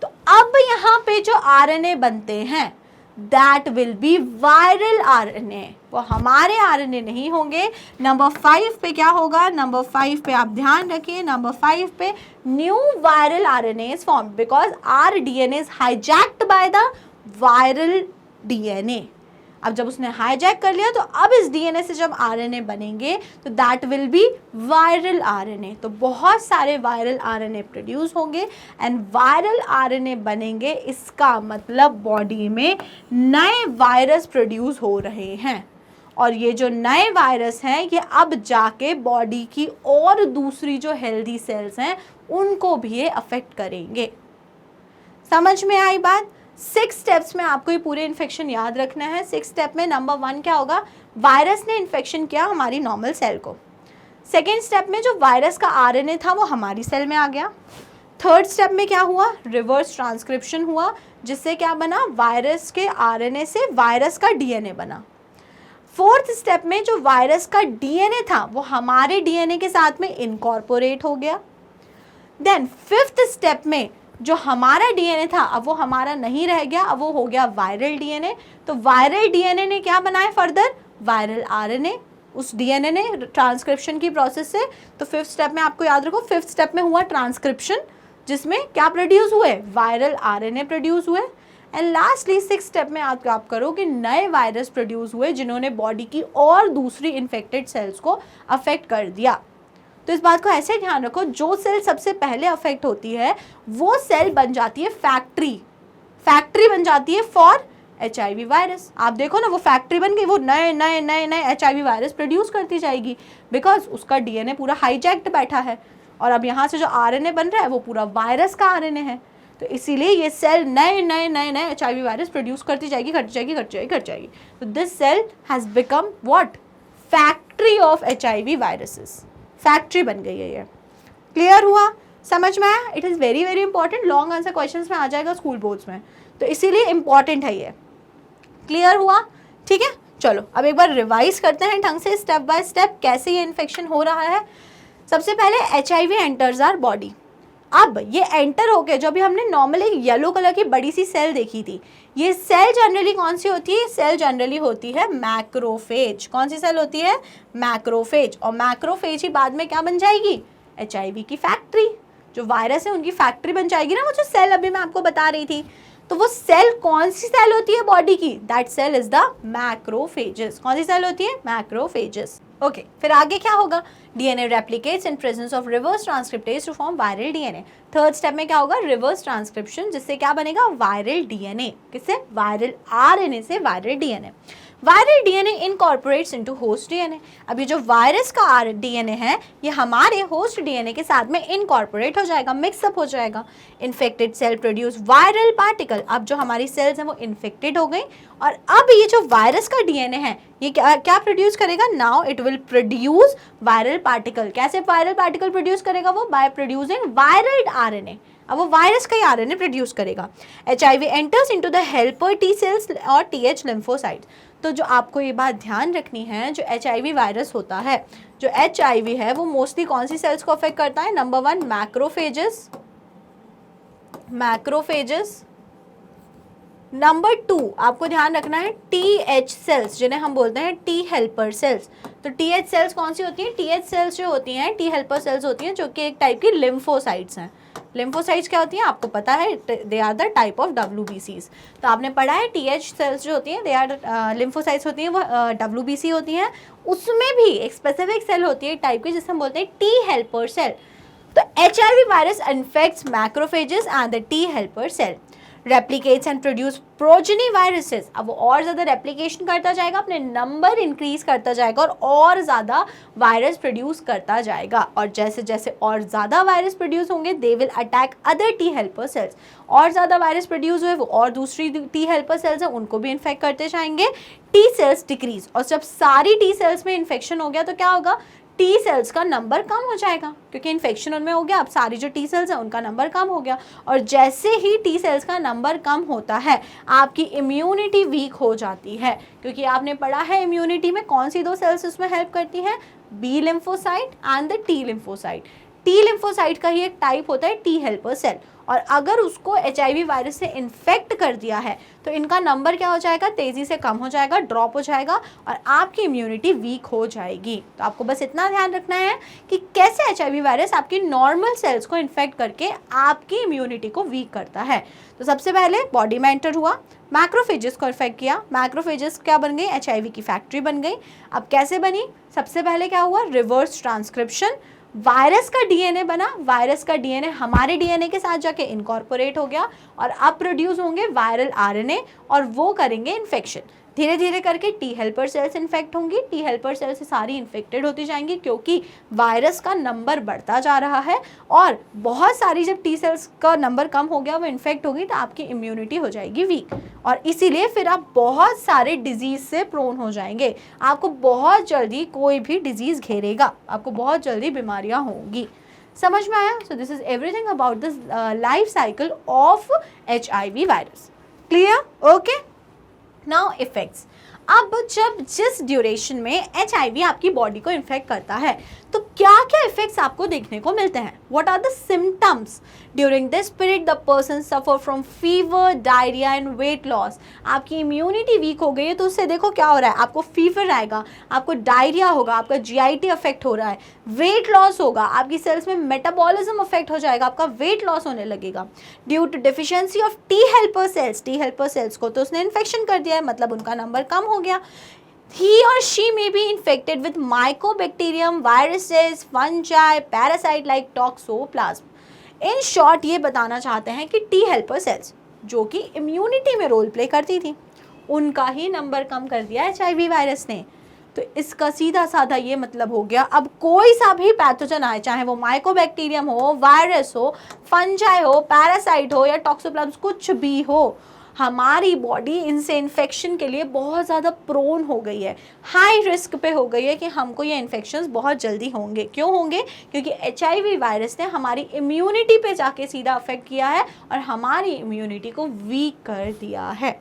तो अब यहाँ पे जो RNA बनते हैं that will be viral RNA। वो हमारे आरएनए नहीं होंगे। नंबर 5 पे क्या होगा, नंबर 5 पे आप ध्यान रखिए, नंबर 5 पे new viral RNA is form because our DNA is hijacked by the viral DNA. अब जब उसने हाईजैक कर लिया तो अब इस डीएनए से जब आरएनए बनेंगे तो that will be viral RNA. तो बहुत सारे वायरल आरएनए प्रोड्यूस होंगे एंड वायरल आरएनए बनेंगे, इसका मतलब बॉडी में नए वायरस प्रोड्यूस हो रहे हैं। और ये जो नए वायरस हैं ये अब जाके बॉडी की और दूसरी जो हेल्दी सेल्स हैं उनको भी ये अफेक्ट करेंगे। समझ में आई बात? 6 स्टेप्स में आपको ये पूरे इन्फेक्शन याद रखना है। 6 स्टेप में नंबर 1 क्या होगा, वायरस ने इन्फेक्शन किया हमारी नॉर्मल सेल को। सेकेंड स्टेप में जो वायरस का आरएनए था वो हमारी सेल में आ गया। थर्ड स्टेप में क्या हुआ, रिवर्स ट्रांसक्रिप्शन हुआ, जिससे क्या बना, वायरस के आरएनए से वायरस का डीएनए बना। फोर्थ स्टेप में जो वायरस का डीएनए था वो हमारे डीएनए के साथ में इनकॉर्पोरेट हो गया। देन फिफ्थ स्टेप में जो हमारा डीएनए था अब वो हमारा नहीं रह गया, अब वो हो गया वायरल डीएनए। तो वायरल डीएनए ने क्या बनाया फर्दर, वायरल आरएनए। उस डीएनए ने ट्रांसक्रिप्शन की प्रोसेस से, तो फिफ्थ स्टेप में आपको याद रखो, फिफ्थ स्टेप में हुआ ट्रांसक्रिप्शन जिसमें क्या प्रोड्यूस हुए, वायरल आरएनए प्रोड्यूस हुए। एंड लास्टली 6 स्टेप में आप करो कि नए वायरस प्रोड्यूस हुए जिन्होंने बॉडी की और दूसरी इन्फेक्टेड सेल्स को अफेक्ट कर दिया। तो इस बात को ऐसे ध्यान रखो, जो सेल सबसे पहले अफेक्ट होती है वो सेल बन जाती है फैक्ट्री बन जाती है फॉर HIV वायरस। आप देखो ना, वो फैक्ट्री बन गई, वो नए नए नए नए HIV वायरस प्रोड्यूस करती जाएगी बिकॉज उसका डीएनए पूरा हाईजैक्ड बैठा है और अब यहाँ से जो आरएनए बन रहा है वो पूरा वायरस का आरएनए है। तो इसीलिए ये सेल नए नए नए नए HIV वायरस प्रोड्यूस करती जाएगी। तो this cell has become what, factory of HIV viruses. Factory बन गई है ये। क्लियर हुआ, समझ में आया? It is very very important, long answer questions में आ जाएगा स्कूल बोर्ड्स में, तो इसीलिए इंपॉर्टेंट है ये। क्लियर हुआ? ठीक है, चलो अब एक बार रिवाइज करते हैं ढंग से, स्टेप बाय स्टेप कैसे ये इन्फेक्शन हो रहा है। सबसे पहले HIV एंटर्स आवर बॉडी। अब ये एंटर होके, जो अभी हमने नॉर्मली येलो कलर की बड़ी सी सेल देखी थी, ये सेल जनरली कौन सी होती है, सेल जनरली होती है मैक्रोफेज। कौन सी सेल होती है, मैक्रोफेज। और मैक्रोफेज ही बाद में क्या बन जाएगी, HIV की फैक्ट्री। जो वायरस है उनकी फैक्ट्री बन जाएगी ना, वो जो सेल अभी मैं आपको बता रही थी। तो वो सेल कौन सी सेल होती है बॉडी की, that cell is the macrophages. कौन सी सेल होती है, मैक्रोफेजेस। ओके, फिर आगे क्या होगा, DNA replicates in presence of reverse transcriptase to form viral DNA। Third step में क्या होगा, रिवर्स ट्रांसक्रिप्शन, जिससे क्या बनेगा, वायरल DNA। किससे, वायरल RNA से viral DNA। Viral DNA incorporates into host DNA। अब ये जो वायरस का DNA है ये हमारे होस्ट DNA के साथ में इनकॉर्पोरेट हो जाएगा, मिक्सअप हो जाएगा। Infected cell produce viral particle. अब जो हमारी सेल्स हैं वो इन्फेक्टेड हो गई और अब ये जो वायरस का DNA है ये क्या प्रोड्यूस करेगा, now it will produce viral particle. कैसे वायरल पार्टिकल प्रोड्यूस करेगा वो, बाय प्रोड्यूसिंग वायरल RNA। अब वो वायरस का ही RNA प्रोड्यूस करेगा। HIV enters into the helper T cells और TH लिम्फोसाइट्स। तो जो आपको ये बात ध्यान रखनी है, जो HIV वायरस होता है, जो HIV है वो मोस्टली कौन सी सेल्स को अफेक्ट करता है, नंबर 1 मैक्रोफेजेस। नंबर 2 आपको ध्यान रखना है TH सेल्स, जिन्हें हम बोलते हैं T हेल्पर सेल्स। तो TH सेल्स कौन सी होती हैं, TH सेल्स जो होती हैं T हेल्पर सेल्स होती हैं, जो कि एक टाइप की लिम्फोसाइट्स हैं। लिम्फोसाइट्स क्या होती हैं आपको पता है, they are the type of WBCs। तो आपने पढ़ा है TH सेल्स जो होती हैं दे आर लिम्फोसाइट्स होती हैं, वो WBC होती हैं। उसमें भी एक स्पेसिफिक सेल होती है टाइप की जिसे हम बोलते हैं T हेल्पर सेल। तो HIV virus infects macrophages and the T helper cell, replicates and produce progeny viruses. अब वो और ज़्यादा रेप्लिकेशन करता जाएगा, अपने नंबर इंक्रीज करता जाएगा और ज़्यादा वायरस प्रोड्यूस करता जाएगा। और जैसे जैसे और ज़्यादा वायरस प्रोड्यूस होंगे they will attack other T helper cells. और ज़्यादा वायरस प्रोड्यूस हुए वो और दूसरी T हेल्पर सेल्स हैं उनको भी इन्फेक्ट करते जाएंगे। T सेल्स डिक्रीज, और जब सारी T सेल्स में इन्फेक्शन हो गया तो क्या होगा, T सेल्स का नंबर कम हो जाएगा, क्योंकि इन्फेक्शन उनमें हो गया। अब सारी जो T सेल्स हैं उनका नंबर कम हो गया, और जैसे ही T सेल्स का नंबर कम होता है आपकी इम्यूनिटी वीक हो जाती है। क्योंकि आपने पढ़ा है इम्यूनिटी में कौन सी 2 सेल्स उसमें हेल्प करती हैं, B lymphocyte and the T lymphocyte. T lymphocyte का ही एक टाइप होता है टी हेल्पर सेल, और अगर उसको HIV वायरस से इन्फेक्ट कर दिया है तो इनका नंबर क्या हो जाएगा, तेज़ी से कम हो जाएगा, ड्रॉप हो जाएगा और आपकी इम्यूनिटी वीक हो जाएगी। तो आपको बस इतना ध्यान रखना है कि कैसे HIV वायरस आपकी नॉर्मल सेल्स को इन्फेक्ट करके आपकी इम्यूनिटी को वीक करता है। तो सबसे पहले बॉडी में एंटर हुआ, मैक्रोफेजेस को इन्फेक्ट किया, मैक्रोफेजेस क्या बन गई, HIV की फैक्ट्री बन गई। अब कैसे बनी, सबसे पहले क्या हुआ, रिवर्स ट्रांसक्रिप्शन, वायरस का डीएनए बना, वायरस का डीएनए हमारे डीएनए के साथ जाके इनकॉर्पोरेट हो गया और अब प्रोड्यूस होंगे वायरल आरएनए और वो करेंगे इन्फेक्शन। धीरे धीरे करके टी हेल्पर सेल्स इन्फेक्ट होंगी, टी हेल्पर सेल्स से सारी इन्फेक्टेड होती जाएंगी क्योंकि वायरस का नंबर बढ़ता जा रहा है और बहुत सारी जब टी सेल्स का नंबर कम हो गया, वो इन्फेक्ट होगी तो आपकी इम्यूनिटी हो जाएगी वीक और इसीलिए फिर आप बहुत सारे डिजीज़ से प्रोन हो जाएंगे। आपको बहुत जल्दी कोई भी डिजीज़ घेरेगा, आपको बहुत जल्दी बीमारियाँ होंगी। समझ में आया? So this is everything about this life cycle of HIV virus. Clear? Okay. Now effects. अब जब जिस ड्यूरेशन में HIV आपकी बॉडी को इन्फेक्ट करता है तो क्या क्या इफेक्ट्स आपको देखने को मिलते हैं? What are the symptoms? During this period the person suffer from fever, diarrhoea and weight loss. आपकी इम्यूनिटी वीक हो गई है तो उससे देखो क्या हो रहा है, आपको फीवर आएगा, आपको डायरिया होगा, आपका GIT अफेक्ट हो रहा है, वेट लॉस होगा, आपकी सेल्स में मेटाबॉलिज्म अफेक्ट हो जाएगा, आपका वेट लॉस होने लगेगा। Due to deficiency of T helper cells को तो उसने इन्फेक्शन कर दिया है, मतलब उनका नंबर कम हो गया। He or she may be infected with mycobacterium, viruses, fungi, parasite like toxoplasm. In short ये बताना चाहते हैं कि टी हेल्पर सेल्स जो कि इम्यूनिटी में रोल प्ले करती थी उनका ही नंबर कम कर दिया HIV वायरस ने। तो इसका सीधा साधा ये मतलब हो गया, अब कोई सा भी पैथोजन आए, चाहे वो माइकोबैक्टीरियम हो, वायरस हो, फंजाई हो, पैरासाइट हो या टॉक्सोप्लाज्म, कुछ भी हो, हमारी बॉडी इनसे इन्फेक्शन के लिए बहुत ज़्यादा प्रोन हो गई है, हाई रिस्क पे हो गई है कि हमको ये इन्फेक्शंस बहुत जल्दी होंगे। क्यों होंगे? क्योंकि HIV वायरस ने हमारी इम्यूनिटी पे जाके सीधा अफेक्ट किया है और हमारी इम्यूनिटी को वीक कर दिया है।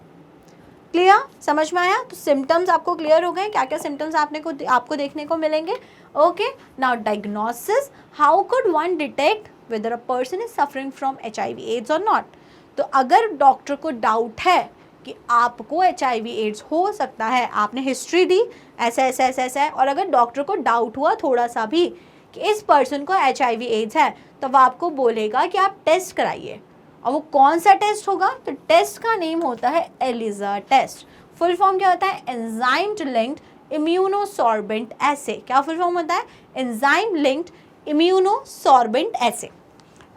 क्लियर? समझ में आया? तो सिम्टम्स आपको क्लियर हो गए, क्या क्या सिम्टम्स आपको देखने को मिलेंगे। Okay, now diagnosis, how could one detect whether a person is suffering from HIV AIDS और नॉट। तो अगर डॉक्टर को डाउट है कि आपको HIV एड्स हो सकता है, आपने हिस्ट्री दी ऐसा ऐसा ऐसा ऐसा है, और अगर डॉक्टर को डाउट हुआ थोड़ा सा भी कि इस पर्सन को HIV एड्स है तो वह आपको बोलेगा कि आप टेस्ट कराइए। और वो कौन सा टेस्ट होगा? तो टेस्ट का नेम होता है ELISA टेस्ट। फुल फॉर्म क्या होता है? एंजाइम लिंक्ड इम्यूनोसॉर्बेंट एसे। क्या फुल फॉर्म होता है? एंजाइम लिंक्ड इम्यूनोसॉर्बेंट एसे।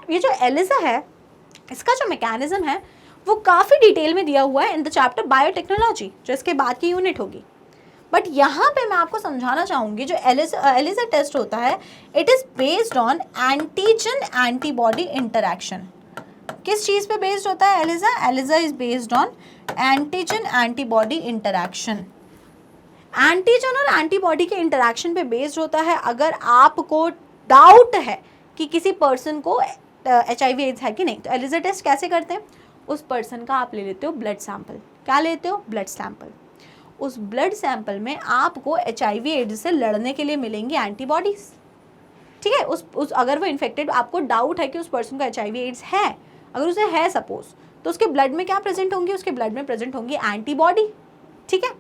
ये जो ELISA है इसका जो मैकेनिज्म है वो काफ़ी डिटेल में दिया हुआ है इन द चैप्टर बायोटेक्नोलॉजी, जो इसके बाद की यूनिट होगी। बट यहाँ पे मैं आपको समझाना चाहूँगी जो ELISA टेस्ट होता है, it is based on antigen antibody interaction. किस चीज़ पे बेस्ड होता है ELISA? ELISA is based on antigen antibody interaction. Antigen और एंटीबॉडी के इंटरैक्शन पे बेस्ड होता है। अगर आपको डाउट है कि किसी पर्सन को HIV एड्स है कि नहीं, तो ELISA टेस्ट कैसे करते हैं? उस पर्सन का आप ले लेते हो ब्लड सैंपल। क्या लेते हो? Blood sample. उस ब्लड सैंपल में आपको HIV एड्स से लड़ने के लिए मिलेंगी एंटीबॉडीज। ठीक है, उस अगर वो इन्फेक्टेड, आपको डाउट है कि उस पर्सन को HIV एड्स है, अगर उसे है सपोज, तो उसके ब्लड में क्या प्रेजेंट होंगी? उसके ब्लड में प्रेजेंट होंगी एंटीबॉडी। ठीक है,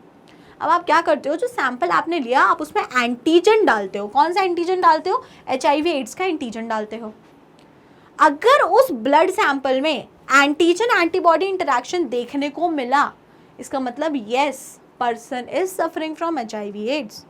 अब आप क्या करते हो, जो सैंपल आपने लिया आप उसमें एंटीजन डालते हो। कौन सा एंटीजन डालते हो? HIV एड्स का एंटीजन डालते हो। अगर उस ब्लड सैंपल में एंटीजन एंटीबॉडी इंटरैक्शन देखने को मिला, इसका मतलब yes person is suffering from HIV AIDS.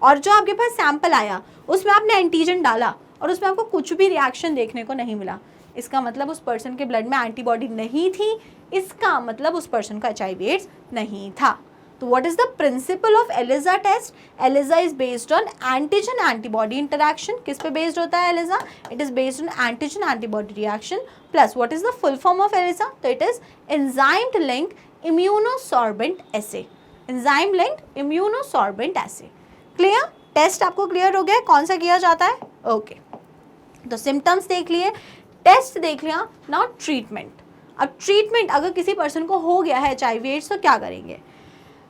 और जो आपके पास सैंपल आया उसमें आपने एंटीजन डाला और उसमें आपको कुछ भी रिएक्शन देखने को नहीं मिला, इसका मतलब उस पर्सन के ब्लड में एंटीबॉडी नहीं थी, इसका मतलब उस पर्सन का HIV एड्स नहीं था। तो what is the principle of ELISA test? ELISA is based on antigen antibody interaction. किस पे बेस्ड होता है ELISA? It is based on antigen antibody reaction plus what is the full form of ELISA? तो it is enzyme linked immunosorbent assay. Enzyme linked immunosorbent assay. Clear? Test आपको क्लियर हो गया कौन सा किया जाता है? ओके, तो सिम्टम्स देख लिए, टेस्ट देख लिया, नाउ ट्रीटमेंट। अब ट्रीटमेंट, अगर किसी पर्सन को हो गया है HIV एड्स तो क्या करेंगे?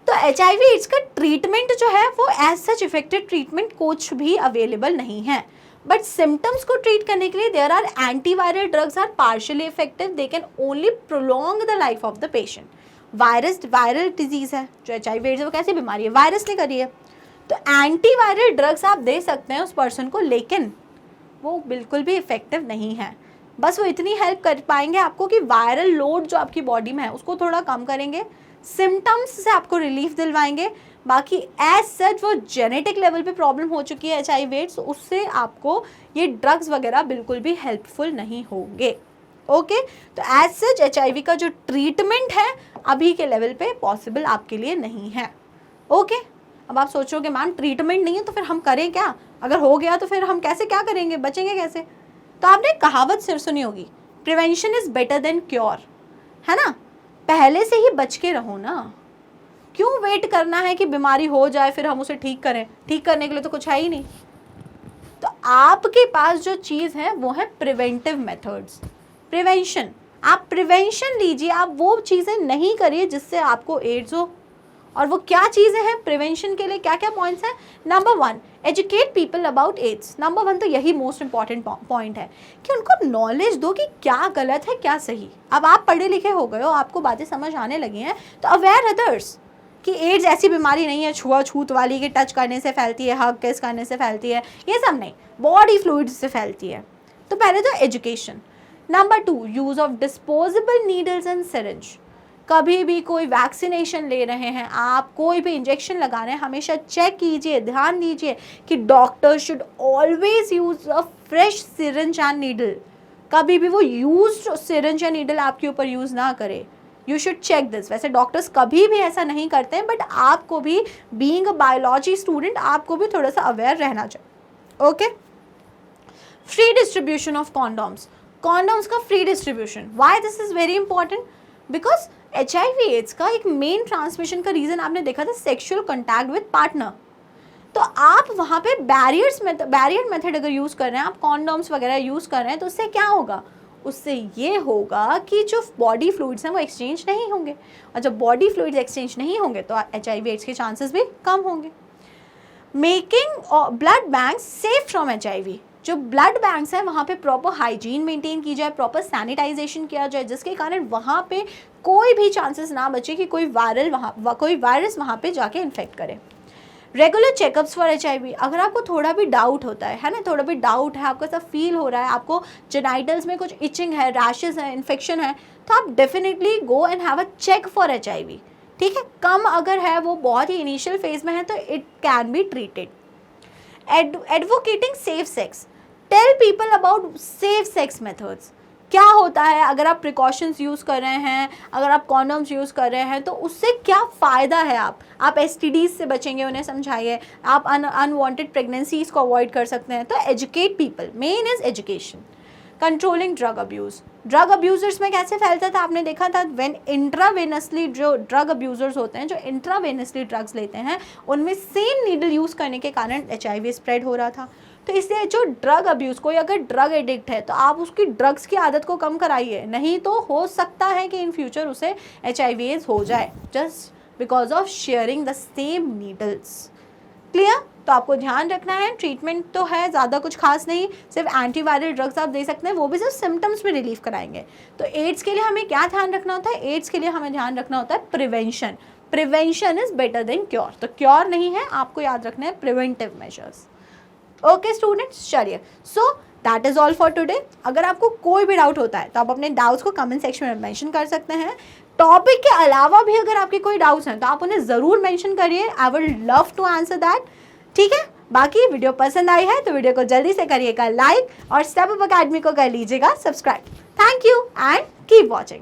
तो HIV एड्स का ट्रीटमेंट जो है वो एज सच इफेक्टिव ट्रीटमेंट कुछ भी अवेलेबल नहीं है। बट सिम्टम्स को ट्रीट करने के लिए there are antiviral drugs are partially effective, they can only prolong the life of the patient. Viral disease है जो HIV एड्स है, वो कैसी बीमारी है, वायरस ने करी है, तो एंटीवायरल ड्रग्स आप दे सकते हैं उस पर्सन को, लेकिन वो बिल्कुल भी इफेक्टिव नहीं है। बस वो इतनी हेल्प कर पाएंगे आपको कि वायरल लोड जो आपकी बॉडी में है उसको थोड़ा कम करेंगे, सिम्टम्स से आपको रिलीफ दिलवाएंगे। बाकी एज सच वो जेनेटिक लेवल पे प्रॉब्लम हो चुकी है HIV एड्स, तो उससे आपको ये ड्रग्स वगैरह बिल्कुल भी हेल्पफुल नहीं होंगे। ओके, तो एज सच HIV का जो ट्रीटमेंट है अभी के लेवल पे पॉसिबल आपके लिए नहीं है। ओके, अब आप सोचोगे मैम ट्रीटमेंट नहीं है तो फिर हम करें क्या, अगर हो गया तो फिर हम कैसे क्या करेंगे, बचेंगे कैसे? तो आपने कहावत सिर्फ सुनी होगी, prevention is better than cure, है ना? पहले से ही बच के रहो ना, क्यों वेट करना है कि बीमारी हो जाए फिर हम उसे ठीक करें? ठीक करने के लिए तो कुछ है ही नहीं। तो आपके पास जो चीज़ है वो है प्रिवेंटिव मेथड्स, प्रिवेंशन। आप प्रिवेंशन लीजिए, आप वो चीज़ें नहीं करिए जिससे आपको एड्स हो। और वो क्या चीज़ें हैं प्रिवेंशन के लिए, क्या क्या पॉइंट्स हैं? Number 1, educate people about AIDS. Number 1 तो यही मोस्ट इंपॉर्टेंट पॉइंट है कि उनको नॉलेज दो कि क्या गलत है क्या सही। अब आप पढ़े लिखे हो गए हो, आपको बातें समझ आने लगी हैं, तो अवेयर अदर्स कि एड्स ऐसी बीमारी नहीं है छुआछूत वाली कि टच करने से फैलती है, हग किस करने से फैलती है, ये सब नहीं, बॉडी फ्लूइड्स से फैलती है। तो पहले तो education. Number 2, use of disposable needles and syringe. कभी भी कोई वैक्सीनेशन ले रहे हैं आप, कोई भी इंजेक्शन लगा रहे हैं, हमेशा चेक कीजिए, ध्यान दीजिए कि doctor should always use a fresh syringe and needle. कभी भी वो यूज्ड सिरिंज या नीडल आपके ऊपर यूज़ ना करे। You should check this. वैसे डॉक्टर्स कभी भी ऐसा नहीं करते हैं, बट आपको भी बीइंग अ बायोलॉजी स्टूडेंट आपको भी थोड़ा सा अवेयर रहना चाहिए। Okay, free distribution of condoms. Condoms का free distribution, why this is very important? Because HIV AIDS का एक मेन ट्रांसमिशन का रीज़न आपने देखा था सेक्सुअल कॉन्टैक्ट विद पार्टनर। तो आप वहाँ पे बैरियर मेथड अगर यूज़ कर रहे हैं, आप कॉन्डोम्स वगैरह यूज़ कर रहे हैं, तो उससे क्या होगा? उससे ये होगा कि जो बॉडी फ्लूइड्स हैं वो एक्सचेंज नहीं होंगे, और जब बॉडी फ्लूइड्स एक्सचेंज नहीं होंगे तो HIV एड्स के चांसेस भी कम होंगे। Making blood bank safe from HIV। जो ब्लड बैंक्स हैं वहाँ पे प्रॉपर हाइजीन मेंटेन की जाए, प्रॉपर सैनिटाइजेशन किया जाए, जिसके कारण वहाँ पे कोई भी चांसेस ना बचे कि कोई वायरस वहाँ पे जाके इन्फेक्ट करे। Regular checkups for HIV। अगर आपको थोड़ा भी डाउट होता है ना, थोड़ा भी डाउट है, आपको ऐसा फील हो रहा है, आपको जेनाइटल्स में कुछ इचिंग है, रैशेस है, इन्फेक्शन है, तो आप definitely go and have a check for HIV। ठीक है, कम अगर है, वो बहुत ही इनिशियल फेज में है, तो it can be treated. Advocating safe sex. Tell people about safe sex methods. क्या होता है अगर आप प्रिकॉशंस यूज़ कर रहे हैं, अगर आप कॉन्डम्स यूज़ कर रहे हैं, तो उससे क्या फ़ायदा है? आप STDs से बचेंगे, उन्हें समझाइए। आप अनवांटेड प्रेगनेंसीज को अवॉइड कर सकते हैं। तो educate people, main is education. Controlling drug abuse. Drug abusers में कैसे फैलता था आपने देखा था, व्हेन इंट्रावेनसली जो ड्रग अब्यूज़र्स होते हैं, जो इंट्रावेनसली ड्रग्स लेते हैं, उनमें सेम नीडल यूज़ करने के कारण HIV स्प्रेड हो रहा था। तो इसलिए जो ड्रग अब्यूज़, कोई अगर ड्रग एडिक्ट है तो आप उसकी ड्रग्स की आदत को कम कराइए, नहीं तो हो सकता है कि इन फ्यूचर उसे HIV हो जाए, just because of sharing the same needles. Clear? तो आपको ध्यान रखना है, ट्रीटमेंट तो है, ज़्यादा कुछ खास नहीं, सिर्फ एंटीवायरल ड्रग्स आप दे सकते हैं, वो भी सिर्फ सिम्टम्स में रिलीफ कराएंगे। तो एड्स के लिए हमें क्या ध्यान रखना होता है? एड्स के लिए हमें ध्यान रखना होता है prevention. Prevention is better than cure. तो क्योर नहीं है, आपको याद रखना है प्रिवेंटिव मेजर्स। ओके स्टूडेंट्स, चलिए, so that is all for today. अगर आपको कोई भी डाउट होता है तो आप अपने डाउट्स को कमेंट सेक्शन में मेंशन कर सकते हैं। टॉपिक के अलावा भी अगर आपके कोई डाउट्स हैं तो आप उन्हें ज़रूर मेंशन करिए, I will love to answer that. ठीक है, बाकी वीडियो पसंद आई है तो वीडियो को जल्दी से करिएगा लाइक, और स्टेप अप अकेडमी को कर लीजिएगा subscribe. Thank you and keep watching.